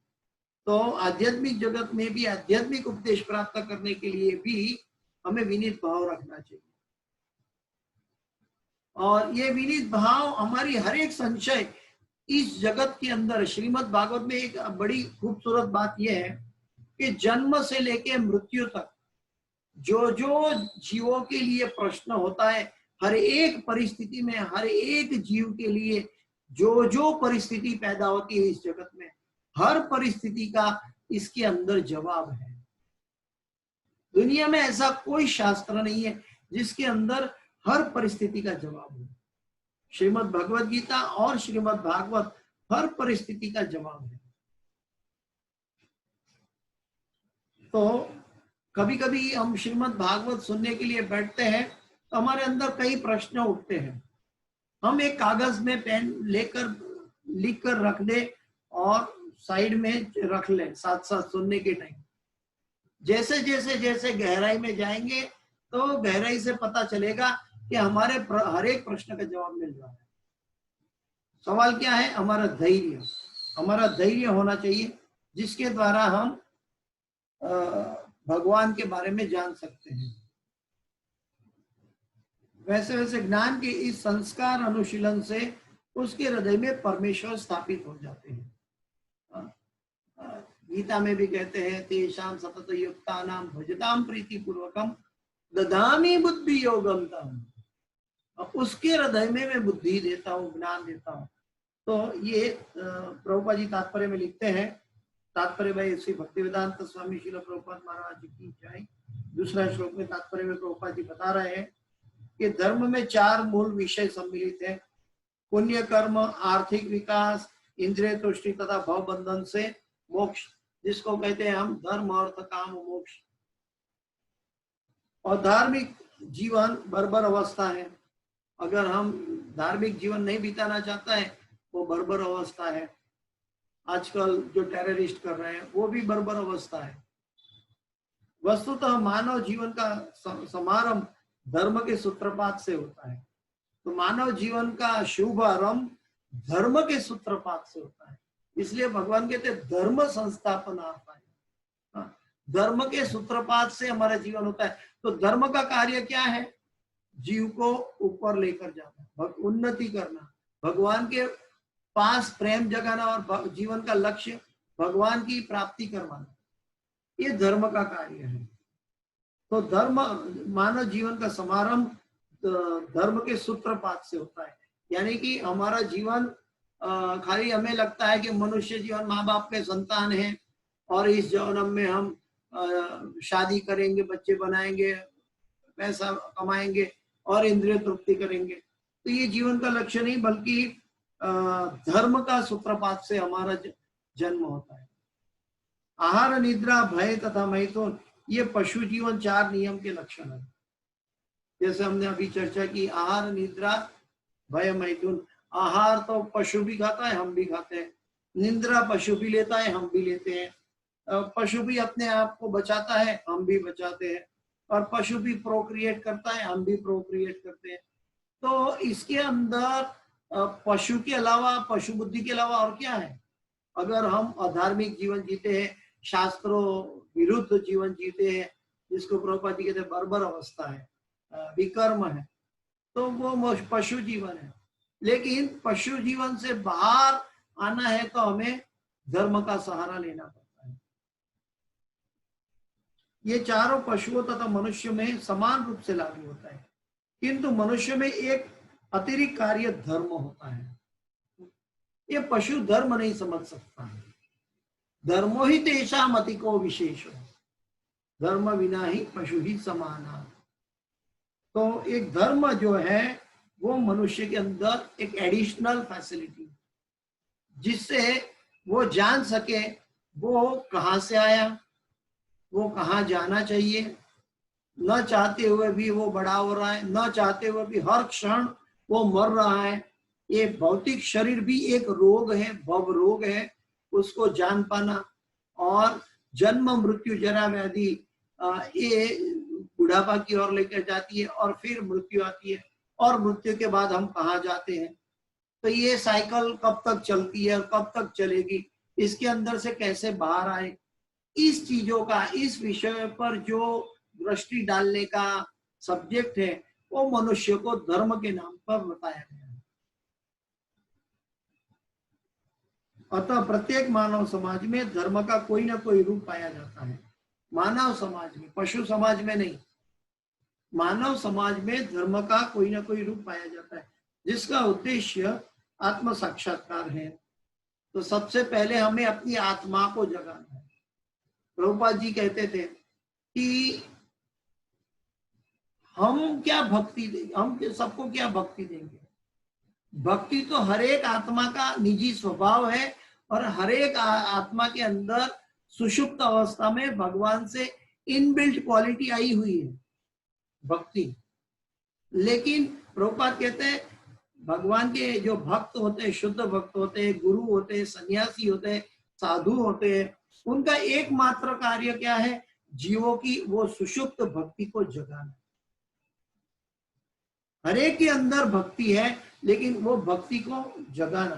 A: तो आध्यात्मिक जगत में भी आध्यात्मिक उपदेश प्राप्त करने के लिए भी हमें विनीत भाव रखना चाहिए। और ये विनीत भाव हमारी हर एक संशय इस जगत के अंदर, श्रीमद् भागवत में एक बड़ी खूबसूरत बात यह है कि जन्म से लेके मृत्यु तक जो जो जीवों के लिए प्रश्न होता है, हर एक परिस्थिति में, हर एक जीव के लिए जो जो परिस्थिति पैदा होती है इस जगत में, हर परिस्थिति का इसके अंदर जवाब है। दुनिया में ऐसा कोई शास्त्र नहीं है जिसके अंदर हर परिस्थिति का जवाब हो। श्रीमद् भगवद गीता और श्रीमद् भागवत हर परिस्थिति का जवाब है। तो कभी कभी हम श्रीमद् भागवत सुनने के लिए बैठते हैं तो हमारे अंदर कई प्रश्न उठते हैं। हम एक कागज में पेन लेकर लिख कर रख दे और साइड में रख लें साथ साथ सुनने के टाइम। जैसे जैसे जैसे गहराई में जाएंगे तो गहराई से पता चलेगा कि हमारे हर एक प्रश्न का जवाब मिल रहा है। सवाल क्या है? हमारा धैर्य। हमारा धैर्य होना चाहिए जिसके द्वारा हम भगवान के बारे में जान सकते हैं। वैसे वैसे ज्ञान के इस संस्कार अनुशीलन से उसके हृदय में परमेश्वर स्थापित हो जाते हैं। गीता में भी कहते हैं तेषां सतत युक्तानां भजतां प्रीति पूर्वकम ददामि बुद्धि योगम तम। उसके हृदय में मैं बुद्धि देता हूँ, ज्ञान देता हूँ। तो ये प्रभुपाद जी तात्पर्य में लिखते हैं, तात्पर्य भाई श्री भक्तिवेदांत स्वामी श्रील प्रभुपाद महाराज की जय। दूसरा श्लोक में तात्पर्य में प्रभुपाद जी बता रहे हैं कि धर्म में चार मूल विषय सम्मिलित है: पुण्य कर्म, आर्थिक विकास, इंद्रिय तुष्टि तथा भव बंधन से मोक्ष, जिसको कहते हैं हम धर्म अर्थ काम मोक्ष। और धार्मिक जीवन बर्बर अवस्था है। अगर हम धार्मिक जीवन नहीं बिताना चाहता है वो बर्बर अवस्था है। आजकल जो टेररिस्ट कर रहे हैं वो भी बर्बर अवस्था है। वस्तुतः मानव जीवन का समारंभ धर्म के सूत्रपात से होता है। तो मानव जीवन का शुभ आरंभ धर्म के सूत्रपात से होता है। इसलिए भगवान कहते धर्म संस्थापनार्थाय, धर्म के सूत्रपात से हमारा जीवन होता है। तो धर्म का कार्य क्या है? जीव को ऊपर लेकर जाना, उन्नति करना, भगवान के पास प्रेम जगाना और जीवन का लक्ष्य भगवान की प्राप्ति करवाना, ये धर्म का कार्य है। तो धर्म, मानव जीवन का समारंभ धर्म के सूत्रपात से होता है। यानी कि हमारा जीवन खाली हमें लगता है कि मनुष्य जीवन माँ बाप के संतान है और इस जन्म में हम शादी करेंगे, बच्चे बनाएंगे, पैसा कमाएंगे और इंद्रिय तृप्ति करेंगे। तो ये जीवन का लक्ष्य नहीं, बल्कि धर्म का सूत्रपात से हमारा जन्म होता है। आहार, निद्रा, भय तथा मैथुन, ये पशु जीवन चार नियम के लक्षण है। जैसे हमने अभी चर्चा की, आहार, निद्रा, भय, मैथुन। आहार तो पशु भी खाता है, हम भी खाते हैं। निद्रा पशु भी लेता है, हम भी लेते हैं। पशु भी अपने आप को बचाता है, हम भी बचाते हैं। और पशु भी प्रोक्रिएट करता है, हम भी प्रोक्रिएट करते हैं। तो इसके अंदर पशु के अलावा, पशु बुद्धि के अलावा और क्या है? अगर हम अधार्मिक जीवन जीते हैं, शास्त्रों विरुद्ध जीवन जीते हैं, जिसको प्रभुपाद जी कहते हैं बर्बर अवस्था है, विकर्म है, तो वो पशु जीवन है। लेकिन पशु जीवन से बाहर आना है तो हमें धर्म का सहारा लेना पड़ता है। ये चारों पशुओं तथा मनुष्य में समान रूप से लागू होता है, किंतु मनुष्य में एक अतिरिक्त कार्य धर्म होता है। ये पशु धर्म नहीं समझ सकता है। धर्मो ही तेषाम अतिको विशेषो, धर्म बिना ही पशु ही समाना। तो एक धर्म जो है वो मनुष्य के अंदर एक एडिशनल फैसिलिटी, जिससे वो जान सके वो कहाँ से आया, वो कहाँ जाना चाहिए। न चाहते हुए भी वो बड़ा हो रहा है, न चाहते हुए भी हर क्षण वो मर रहा है। ये भौतिक शरीर भी एक रोग है, भव रोग है, उसको जान पाना। और जन्म मृत्यु जरा व्याधि ये बुढ़ापा की ओर लेकर जाती है, और फिर मृत्यु आती है, और मृत्यु के बाद हम कहाँ जाते हैं। तो ये साइकिल कब तक चलती है और कब तक चलेगी, इसके अंदर से कैसे बाहर आए, इस चीजों का, इस विषय पर जो दृष्टि डालने का सब्जेक्ट है वो मनुष्य को धर्म के नाम पर बताया गया है। अतः प्रत्येक मानव समाज में धर्म का कोई ना कोई रूप पाया जाता है। मानव समाज में, पशु समाज में नहीं, मानव समाज में धर्म का कोई ना कोई रूप पाया जाता है, जिसका उद्देश्य आत्म साक्षात्कार है। तो सबसे पहले हमें अपनी आत्मा को जगाना है। प्रभुपाद जी कहते थे कि हम क्या भक्ति देंगे, हम सबको क्या भक्ति देंगे। भक्ति तो हर एक आत्मा का निजी स्वभाव है, और हर एक आत्मा के अंदर सुषुप्त अवस्था में भगवान से इनबिल्ट क्वालिटी आई हुई है भक्ति। लेकिन प्रभुपाद कहते हैं भगवान के जो भक्त होते हैं, शुद्ध भक्त होते हैं, गुरु होते हैं, सन्यासी होते हैं, साधु होते हैं, उनका एकमात्र कार्य क्या है? जीवों की वो सुषुप्त भक्ति को जगाना। हर एक के अंदर भक्ति है, लेकिन वो भक्ति को जगाना,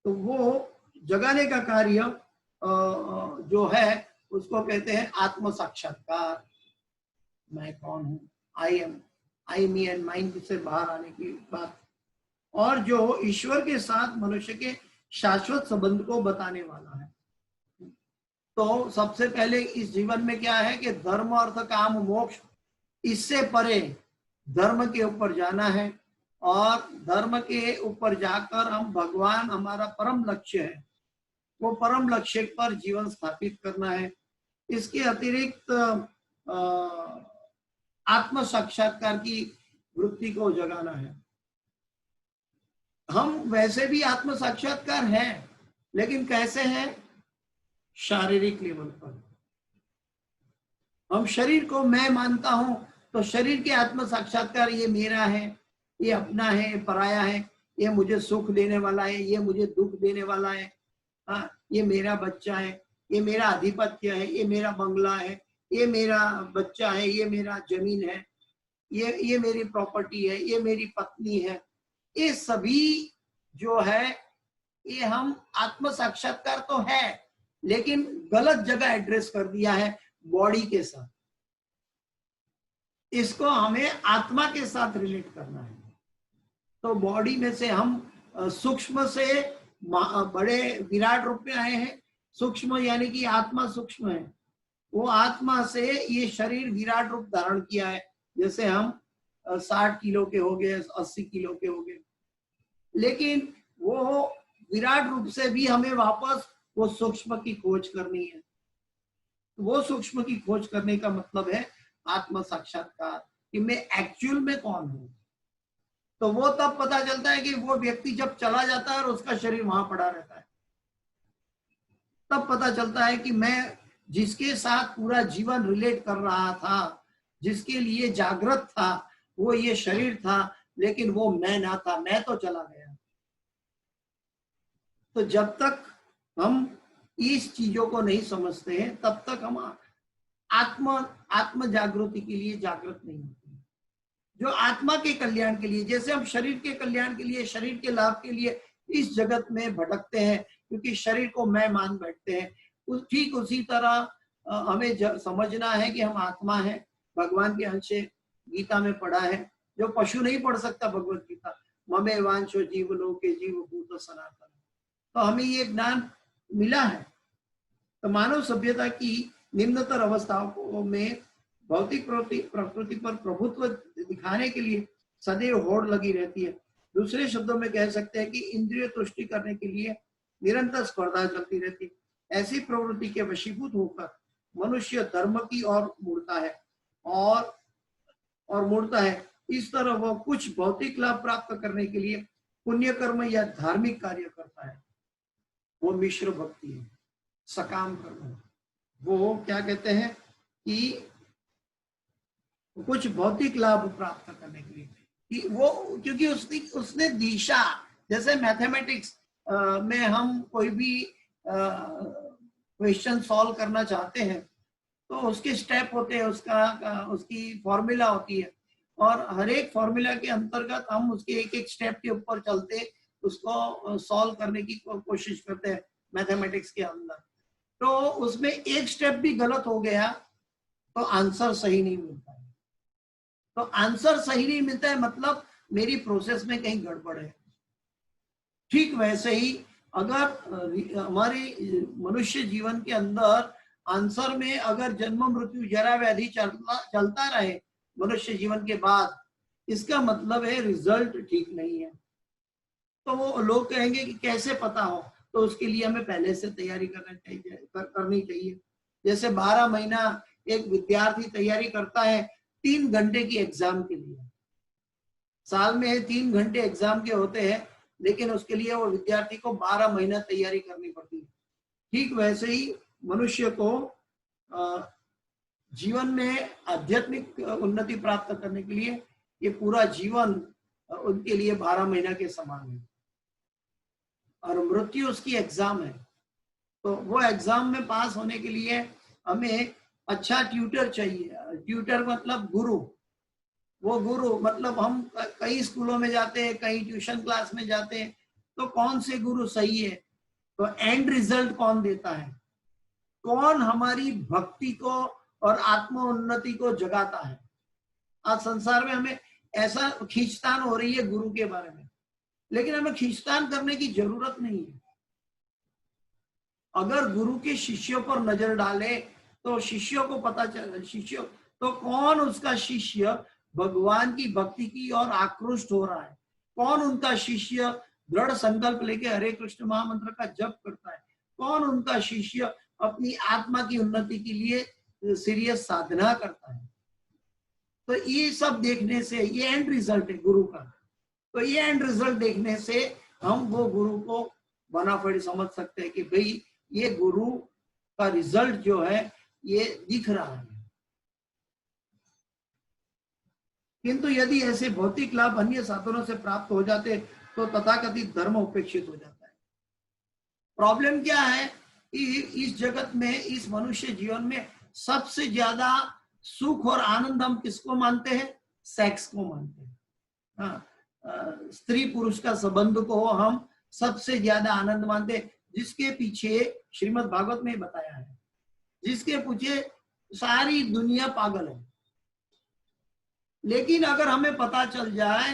A: तो वो जगाने का कार्य जो है उसको कहते हैं आत्म साक्षात्कार। मैं कौन हूँ, आई मी एंड माइंड से बाहर आने की बात, और जो ईश्वर के साथ मनुष्य के शाश्वत संबंध को बताने वाला है। तो सबसे पहले इस जीवन में क्या है कि धर्म, अर्थ, काम, मोक्ष, इससे परे धर्म के ऊपर जाना है, और धर्म के ऊपर जाकर हम भगवान, हमारा परम लक्ष्य है, वो परम लक्ष्य पर जीवन स्थापित करना है। इसके अतिरिक्त आत्म साक्षात्कार की वृत्ति को जगाना है। हम वैसे भी आत्म साक्षात्कार है, लेकिन कैसे हैं? शारीरिक लेवल पर। हम शरीर को मैं मानता हूं, तो शरीर के आत्म साक्षात्कार, ये मेरा है, ये अपना है, पराया है, ये मुझे सुख देने वाला है, ये मुझे दुख देने वाला है, हाँ, ये मेरा बच्चा है, ये मेरा आधिपत्य है, ये मेरा बंगला है, ये मेरा बच्चा है, ये मेरा जमीन है, ये मेरी प्रॉपर्टी है, ये मेरी पत्नी है। ये सभी जो है ये हम आत्म साक्षात्कार तो है, लेकिन गलत जगह एड्रेस कर दिया है बॉडी के साथ। इसको हमें आत्मा के साथ रिलेट करना है। तो बॉडी में से हम सूक्ष्म से बड़े विराट रूप में आए हैं। सूक्ष्म यानी कि आत्मा सूक्ष्म है, वो आत्मा से ये शरीर विराट रूप धारण किया है। जैसे हम 60 किलो के हो गए, 80 किलो के हो गए, लेकिन वो विराट रूप से भी हमें वापस वो सूक्ष्म की खोज करनी है। वो सूक्ष्म की खोज करने का मतलब है आत्म साक्षात्कार, कि मैं एक्चुअल में कौन हूं। तो वो तब पता चलता है कि वो व्यक्ति जब चला जाता है और उसका शरीर वहां पड़ा रहता है, तब पता चलता है कि मैं जिसके साथ पूरा जीवन रिलेट कर रहा था, जिसके लिए जागृत था, वो ये शरीर था, लेकिन वो मैं ना था, मैं तो चला गया। तो जब तक हम इस चीजों को नहीं समझते हैं, तब तक हम आत्म जागृति के लिए जागृत नहीं होते। जो आत्मा के कल्याण के लिए, जैसे हम शरीर के कल्याण के लिए, शरीर के लाभ के लिए इस जगत में भटकते हैं क्योंकि शरीर को मैं मान बैठते हैं, ठीक उसी तरह हमें समझना है कि हम आत्मा है, भगवान के अंश है। गीता में पढ़ा है, जो पशु नहीं पढ़ सकता भगवत गीता, ममे वांशो जीव लोके जीव भूत सनातन, तो हमें ये ज्ञान मिला है। तो मानव सभ्यता की निम्नतर अवस्थाओं में भौतिक प्रकृति पर प्रभुत्व दिखाने के लिए सदैव होड़ लगी रहती है। दूसरे शब्दों में कह सकते हैं कि इंद्रिय तुष्टि करने के लिए निरंतर स्पर्धा चलती रहती है। ऐसी प्रवृत्ति के वशीभूत होकर मनुष्य धर्म की ओर मुड़ता है और मुड़ता है। इस तरह वह कुछ भौतिक लाभ प्राप्त करने के लिए पुण्य कर्म या धार्मिक कार्य करता है। वो मिश्र भक्ति है, सकाम कर्म। वो क्या कहते हैं कि कुछ भौतिक लाभ प्राप्त करने के लिए कि वो, क्योंकि उसने दिशा, जैसे मैथमेटिक्स में हम कोई भी क्वेश्चन सॉल्व करना चाहते हैं तो उसके स्टेप होते हैं, उसकी फॉर्मूला होती है, और हर एक फॉर्मूला के अंतर्गत हम उसके एक एक स्टेप के ऊपर चलते उसको सॉल्व करने की कोशिश करते हैं मैथमेटिक्स के अंदर। तो उसमें एक स्टेप भी गलत हो गया तो आंसर सही नहीं मिलता है। तो आंसर सही नहीं मिलता है मतलब मेरी प्रोसेस में कहीं गड़बड़ है। ठीक वैसे ही अगर हमारे मनुष्य जीवन के अंदर आंसर में अगर जन्म मृत्यु जरा व्याधि चलता रहे मनुष्य जीवन के बाद, इसका मतलब है रिजल्ट ठीक नहीं है। तो वो लोग कहेंगे कि कैसे पता हो, तो उसके लिए हमें पहले से तैयारी करनी चाहिए। जैसे 12 महीना एक विद्यार्थी तैयारी करता है 3 घंटे की एग्जाम के लिए। साल में 3 घंटे एग्जाम के होते हैं, लेकिन उसके लिए वो विद्यार्थी को 12 महीना तैयारी करनी पड़ती है। ठीक वैसे ही मनुष्य को जीवन में आध्यात्मिक उन्नति प्राप्त करने के लिए ये पूरा जीवन उनके लिए 12 महीना के समान है, और मृत्यु उसकी एग्जाम है। तो वो एग्जाम में पास होने के लिए हमें अच्छा ट्यूटर चाहिए। ट्यूटर मतलब गुरु। वो गुरु मतलब हम कई स्कूलों में जाते हैं, कई ट्यूशन क्लास में जाते हैं, तो कौन से गुरु सही है, तो एंड रिजल्ट कौन देता है, कौन हमारी भक्ति को और आत्म उन्नति को जगाता है। आज संसार में हमें ऐसा खींचतान हो रही है गुरु के बारे में, लेकिन हमें खींचतान करने की जरूरत नहीं है। अगर गुरु के शिष्यों पर नजर डाले तो शिष्यों को पता चले, शिष्यों तो कौन उसका शिष्य भगवान की भक्ति की ओर आकृष्ट हो रहा है, कौन उनका शिष्य दृढ़ संकल्प लेके हरे कृष्ण महामंत्र का जप करता है, कौन उनका शिष्य अपनी आत्मा की उन्नति के लिए सीरियस साधना करता है। तो ये सब देखने से, ये एंड रिजल्ट है गुरु का, तो ये एंड रिजल्ट देखने से हम वो गुरु को बनाफिड समझ सकते हैं कि भाई ये गुरु का रिजल्ट जो है ये दिख रहा है। किंतु यदि ऐसे भौतिक लाभ अन्य साधनों से प्राप्त हो जाते तो तथाकथित धर्म उपेक्षित हो जाता है। प्रॉब्लम क्या है कि इस जगत में, इस मनुष्य जीवन में सबसे ज्यादा सुख और आनंद हम किसको मानते हैं, सेक्स को मानते हैं। हाँ, स्त्री पुरुष का संबंध को हम सबसे ज्यादा आनंद मानते हैं, जिसके पीछे श्रीमद् भागवत में बताया है, जिसके पीछे सारी दुनिया पागल है। लेकिन अगर हमें पता चल जाए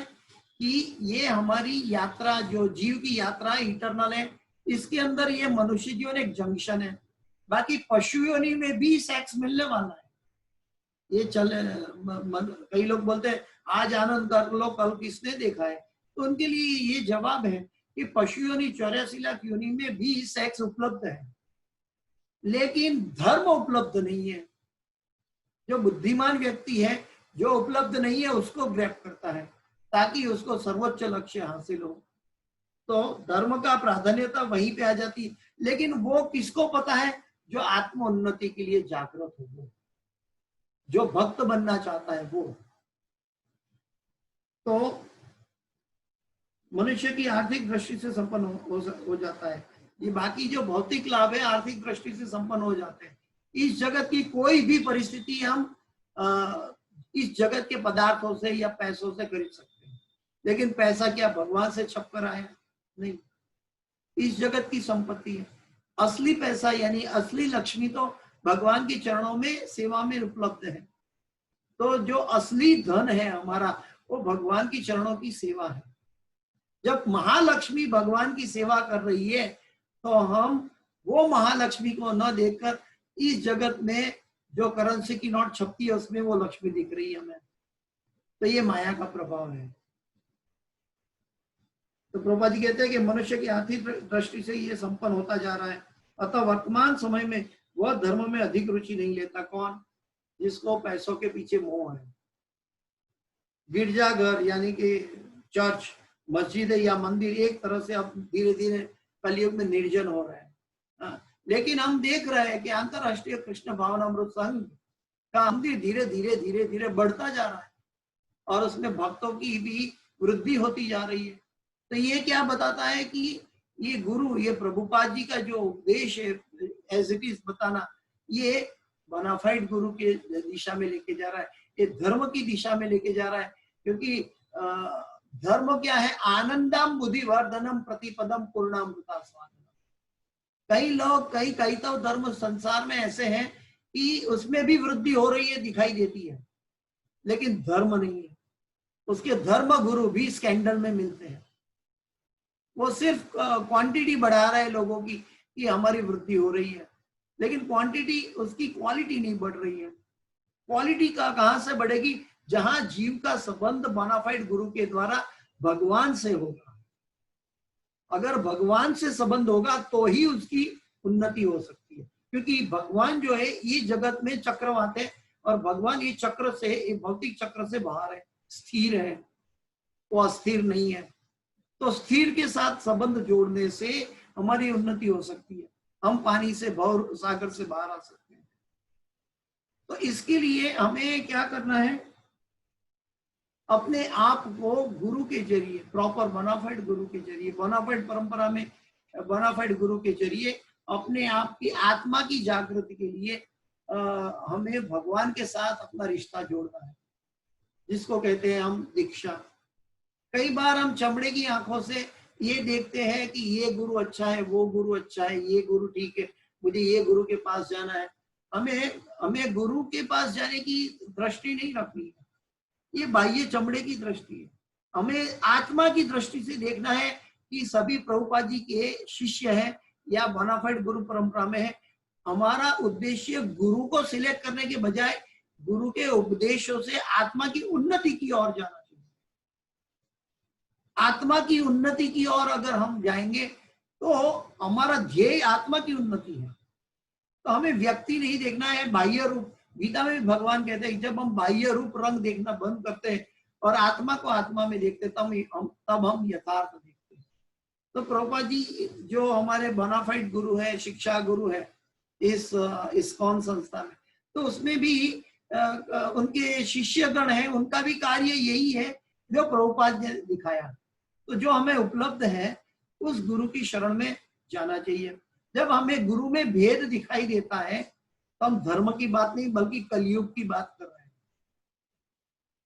A: कि ये हमारी यात्रा, जो जीव की यात्रा इटरनल है, इसके अंदर ये मनुष्य जीवन एक जंक्शन है, बाकी पशु योनि में भी सेक्स मिलने वाला है। ये कई लोग बोलते हैं आज आनंद कर लो कल किसने देखा है, तो उनके लिए ये जवाब है कि पशु योनि 84 लाख योनि में भी सेक्स उपलब्ध है, लेकिन धर्म उपलब्ध नहीं है। जो बुद्धिमान व्यक्ति है, जो उपलब्ध नहीं है उसको ग्रैब करता है ताकि उसको सर्वोच्च लक्ष्य हासिल हो। तो धर्म का प्राधान्यता वहीं पे आ जाती है, लेकिन वो किसको पता है, जो आत्म उन्नति के लिए जागृत हो, वो जो भक्त बनना चाहता है वो। तो मनुष्य की आर्थिक दृष्टि से संपन्न हो जाता है। ये बाकी जो भौतिक लाभ है आर्थिक दृष्टि से संपन्न हो जाते हैं। इस जगत की कोई भी परिस्थिति हम इस जगत के पदार्थों से या पैसों से खरीद सकते हैं, लेकिन पैसा क्या भगवान से छप कर आया? नहीं, इस जगत की संपत्ति है। असली पैसा यानी असली लक्ष्मी तो भगवान के चरणों में सेवा में उपलब्ध है। तो जो असली धन है हमारा वो भगवान की चरणों की सेवा है। जब महालक्ष्मी भगवान की सेवा कर रही है तो हम वो महालक्ष्मी को न देखकर इस जगत में जो करेंसी की नोट छपती है उसमें वो लक्ष्मी दिख रही है हमें। तो ये माया का प्रभाव है। तो प्रभुपाद जी कहते हैं कि मनुष्य की आर्थिक दृष्टि से ये संपन्न होता जा रहा है। अतः वर्तमान समय में वह धर्म में अधिक रुचि नहीं लेता। कौन? जिसको पैसों के पीछे मोह है। गिरजाघर यानी कि चर्च, मस्जिद या मंदिर एक तरह से अब धीरे धीरे कलयुग में निर्जन हो रहे हैं। लेकिन हम देख रहे हैं कि अंतरराष्ट्रीय कृष्ण भावनामृत संघ का मंदिर धीरे धीरे धीरे धीरे बढ़ता जा रहा है और उसमें भक्तों की भी वृद्धि होती जा रही है। तो ये क्या बताता है कि ये गुरु, ये प्रभुपाद जी का जो उपदेश है एज इट इज बताना, ये बोनाफाइड गुरु के दिशा में लेके जा रहा है, ये धर्म की दिशा में लेके जा रहा है। क्योंकि धर्म क्या है? आनंदम बुद्धिवर्धनम प्रतिपदम पूर्णामृता स्वादनम। कई लोग कई तो धर्म संसार में ऐसे हैं कि उसमें भी वृद्धि हो रही है, दिखाई देती है, लेकिन धर्म नहीं है। उसके धर्म गुरु भी स्कैंडल में मिलते हैं। वो सिर्फ क्वांटिटी बढ़ा रहे हैं लोगों की कि हमारी वृद्धि हो रही है, लेकिन क्वांटिटी, उसकी क्वालिटी नहीं बढ़ रही है। क्वालिटी का कहां से बढ़ेगी? जहां जीव का संबंध बोनाफाइड गुरु के द्वारा भगवान से होगा। अगर भगवान से संबंध होगा तो ही उसकी उन्नति हो सकती है। क्योंकि भगवान जो है ये जगत में चक्रवात है और भगवान ये चक्र से, ये भौतिक चक्र से बाहर है, स्थिर है, वो अस्थिर नहीं है। तो स्थिर के साथ संबंध जोड़ने से हमारी उन्नति हो सकती है, हम पानी से भव सागर से बाहर आ सकते हैं। तो इसके लिए हमें क्या करना है? अपने आप को गुरु के जरिए, प्रॉपर बोनाफाइड गुरु के जरिए, बोनाफाइड परंपरा में बोनाफाइड गुरु के जरिए अपने आप की आत्मा की जागृति के लिए हमें भगवान के साथ अपना रिश्ता जोड़ना है, जिसको कहते हैं हम दीक्षा। कई बार हम चमड़े की आंखों से ये देखते हैं कि ये गुरु अच्छा है, वो गुरु अच्छा है, ये गुरु ठीक है, मुझे ये गुरु के पास जाना है। हमें गुरु के पास जाने की दृष्टि नहीं रखनी है, ये बाह्य चमड़े की दृष्टि है। हमें आत्मा की दृष्टि से देखना है कि सभी प्रभुपाद जी के शिष्य हैं या बोनाफाइड गुरु परंपरा में है। हमारा उद्देश्य गुरु को सिलेक्ट करने के बजाय गुरु के उपदेशों से आत्मा की उन्नति की ओर जाना चाहिए। आत्मा की उन्नति की ओर अगर हम जाएंगे तो हमारा ध्येय आत्मा की उन्नति है। तो हमें व्यक्ति नहीं देखना है, बाह्य रूप। गीता में भी भगवान कहते हैं जब हम बाह्य रूप रंग देखना बंद करते हैं और आत्मा को आत्मा में देखते तब हम यथार्थ देखते हैं। तो प्रभुपाद जी जो हमारे बोनाफाइड गुरु है, शिक्षा गुरु है इस इस्कॉन संस्था में, तो उसमें भी उनके शिष्यगण हैं, उनका भी कार्य यही है जो प्रभुपाद ने दिखाया। तो जो हमें उपलब्ध है उस गुरु की शरण में जाना चाहिए। जब हमें गुरु में भेद दिखाई देता है तो हम धर्म की बात नहीं बल्कि कलयुग की बात कर रहे हैं।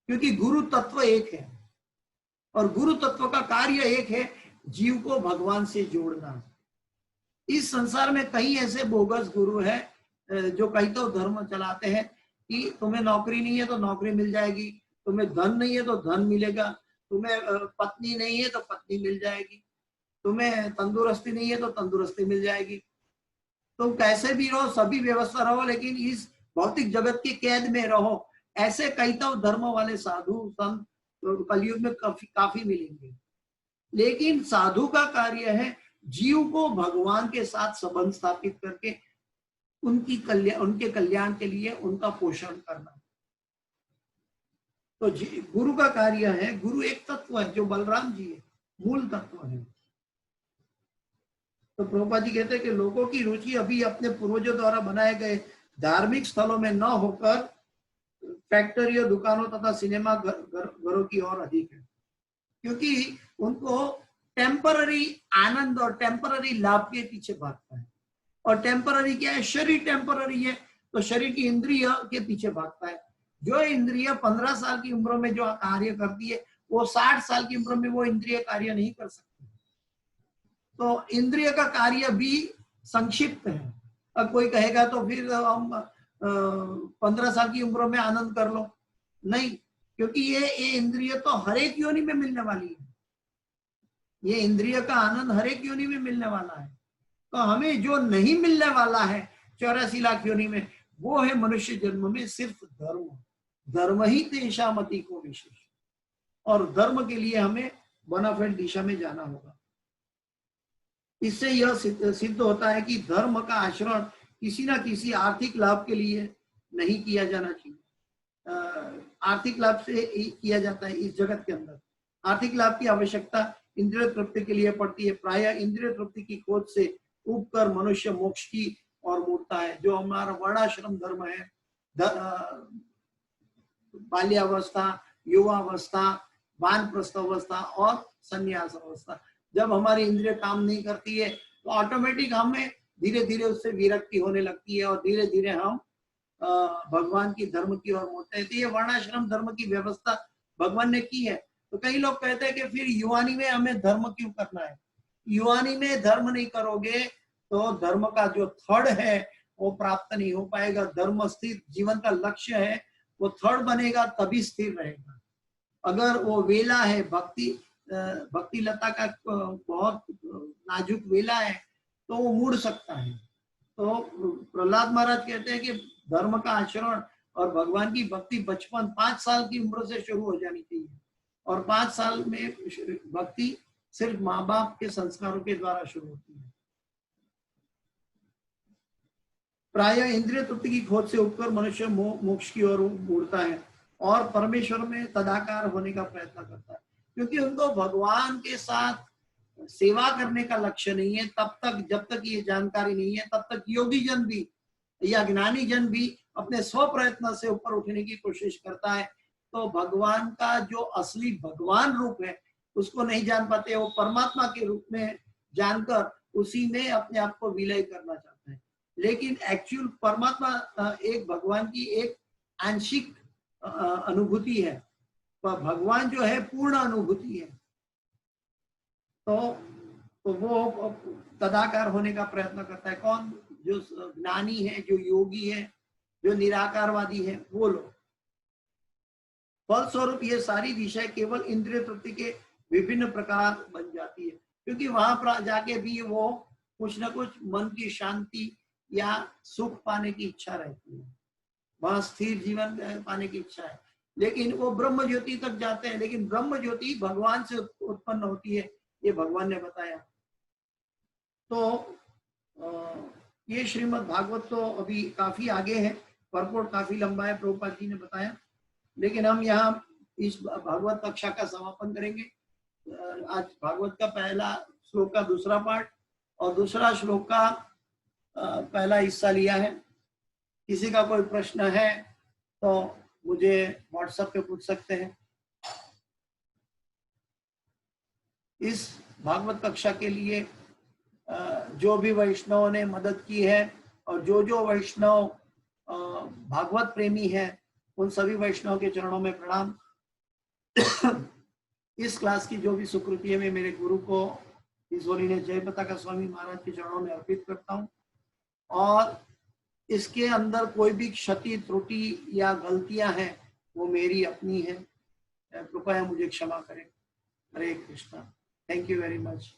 A: क्योंकि गुरु तत्व एक है और गुरु तत्व का कार्य एक है, जीव को भगवान से जोड़ना। इस संसार में कई ऐसे बोगस गुरु हैं जो कई तो धर्म चलाते हैं कि तुम्हें नौकरी नहीं है तो नौकरी मिल जाएगी, तुम्हें धन नहीं है तो धन मिलेगा, तुम्हें पत्नी नहीं है तो पत्नी मिल जाएगी, तुम्हें तंदुरुस्ती नहीं है तो तंदुरुस्ती मिल जाएगी। तुम कैसे भी रहो, सभी व्यवस्था रहो, लेकिन इस भौतिक जगत के कैद में रहो। ऐसे कई तो धर्म वाले साधु संत कलयुग में काफी मिलेंगे। लेकिन साधु का कार्य है जीव को भगवान के साथ संबंध स्थापित करके उनके कल्याण के लिए उनका पोषण करना। तो गुरु का कार्य है, गुरु एक तत्व है जो बलराम जी है, मूल तत्व है। तो प्रभुपाद जी कहते हैं कि लोगों की रुचि अभी अपने पूर्वजों द्वारा बनाए गए धार्मिक स्थलों में न होकर फैक्ट्रियों, दुकानों तथा सिनेमा घरों की ओर अधिक है। क्योंकि उनको टेम्पररी आनंद और टेम्पररी लाभ के पीछे भागता है। और टेम्पररी क्या है? शरीर टेम्पररी है, तो शरीर की इंद्रिय के पीछे भागता है। जो इंद्रिय 15 साल की उम्र में जो कार्य करती है वो 60 साल की उम्र में वो इंद्रिय कार्य नहीं कर सकती। तो इंद्रिय का कार्य भी संक्षिप्त है। अब कोई कहेगा तो फिर हम 15 साल की उम्र में आनंद कर लो, नहीं, क्योंकि ये इंद्रिय तो हर एक योनि में मिलने वाली है। ये इंद्रिय का आनंद हर एक योनि में मिलने वाला है। तो हमें जो नहीं मिलने वाला है 84 लाख योनि में, वो है मनुष्य जन्म में सिर्फ धर्म। धर्म ही तेषा मति को विशेष, और धर्म के लिए हमें बोनाफाइड दिशा में जाना होगा। इससे यह सिद्ध होता है कि धर्म का आचरण किसी ना किसी आर्थिक लाभ के लिए नहीं किया जाना चाहिए। आर्थिक लाभ से किया जाता है इस जगत के अंदर। आर्थिक लाभ की आवश्यकता इंद्रिय तृप्ति के लिए पड़ती है। प्राय इंद्रिय तृप्ति की खोज से उबकर मनुष्य मोक्ष की ओर मुड़ता है। जो हमारा वर्णाश्रम धर्म है, बाल्यावस्था, युवावस्था, वानप्रस्थ अवस्था और संन्यास अवस्था, जब हमारी इंद्रिय काम नहीं करती है तो ऑटोमेटिक हमें धीरे धीरे उससे विरक्ति होने लगती है और धीरे धीरे हम भगवान की धर्म की ओर मुड़ते हैं। तो ये वर्णाश्रम धर्म की व्यवस्था भगवान ने की है। तो कई लोग कहते हैं कि फिर युवानी में हमें धर्म क्यों करना है? युवानी में धर्म नहीं करोगे तो धर्म का जो थर्ड है वो प्राप्त नहीं हो पाएगा। धर्म स्थिर जीवन का लक्ष्य है, वो थर्ड बनेगा तभी स्थिर रहेगा। अगर वो वेला है, भक्ति लता का बहुत नाजुक वेला है तो वो मुड़ सकता है। तो प्रहलाद महाराज कहते हैं कि धर्म का आचरण और भगवान की भक्ति बचपन 5 साल की उम्र से शुरू हो जानी चाहिए, और 5 साल में भक्ति सिर्फ माँ बाप के संस्कारों के द्वारा शुरू होती है। प्राय इंद्रिय तृप्ति की खोज से उठकर मनुष्य मोक्ष की ओर मुड़ता है और परमेश्वर में तदाकार होने का प्रयत्न करता है, क्योंकि उनको भगवान के साथ सेवा करने का लक्ष्य नहीं है। तब तक जब तक ये जानकारी नहीं है तब तक योगी जन भी या ज्ञानी जन भी अपने स्व प्रयत्न से ऊपर उठने की कोशिश करता है। तो भगवान का जो असली भगवान रूप है उसको नहीं जान पाते, वो परमात्मा के रूप में जानकर उसी में अपने आप को विलय करना चाहते हैं। लेकिन एक्चुअल परमात्मा एक भगवान की एक आंशिक अनुभूति है, पर भगवान जो है पूर्ण अनुभूति है। तो वो तदाकार होने का प्रयत्न करता है। कौन? जो ज्ञानी है, जो योगी है, जो निराकारवादी है, वो लोग। फलस्वरूप ये सारी दिशाएं केवल इंद्रिय तृप्ति के विभिन्न प्रकार बन जाती है, क्योंकि वहां पर जाके भी वो कुछ ना कुछ मन की शांति या सुख पाने की इच्छा रहती है, वहां स्थिर जीवन पाने की इच्छा है। लेकिन वो ब्रह्म ज्योति तक जाते हैं, लेकिन ब्रह्म ज्योति भगवान से उत्पन्न होती है, ये भगवान ने बताया। तो ये श्रीमद् भागवत तो अभी काफी आगे है, परपोर्ट काफी लंबा है, प्रभुपाद जी ने बताया। लेकिन हम यहाँ इस भागवत कक्षा का समापन करेंगे। आज भागवत का पहला श्लोक का दूसरा पार्ट और दूसरा श्लोक का पहला हिस्सा लिया है। किसी का कोई प्रश्न है तो मुझे व्हाट्सएप पे पूछ सकते हैं। इस भागवत कक्षा के लिए जो भी वैष्णव ने मदद की है और जो वैष्णव भागवत प्रेमी है उन सभी वैष्णव के चरणों में प्रणाम। इस क्लास की जो भी सुकृति है मैं मेरे गुरु को ईश्वरी ने जय पताका स्वामी महाराज के चरणों में अर्पित करता हूँ, और इसके अंदर कोई भी क्षति त्रुटि या गलतियां हैं वो मेरी अपनी है, कृपया मुझे क्षमा करें। Hare Krishna. Thank you very much.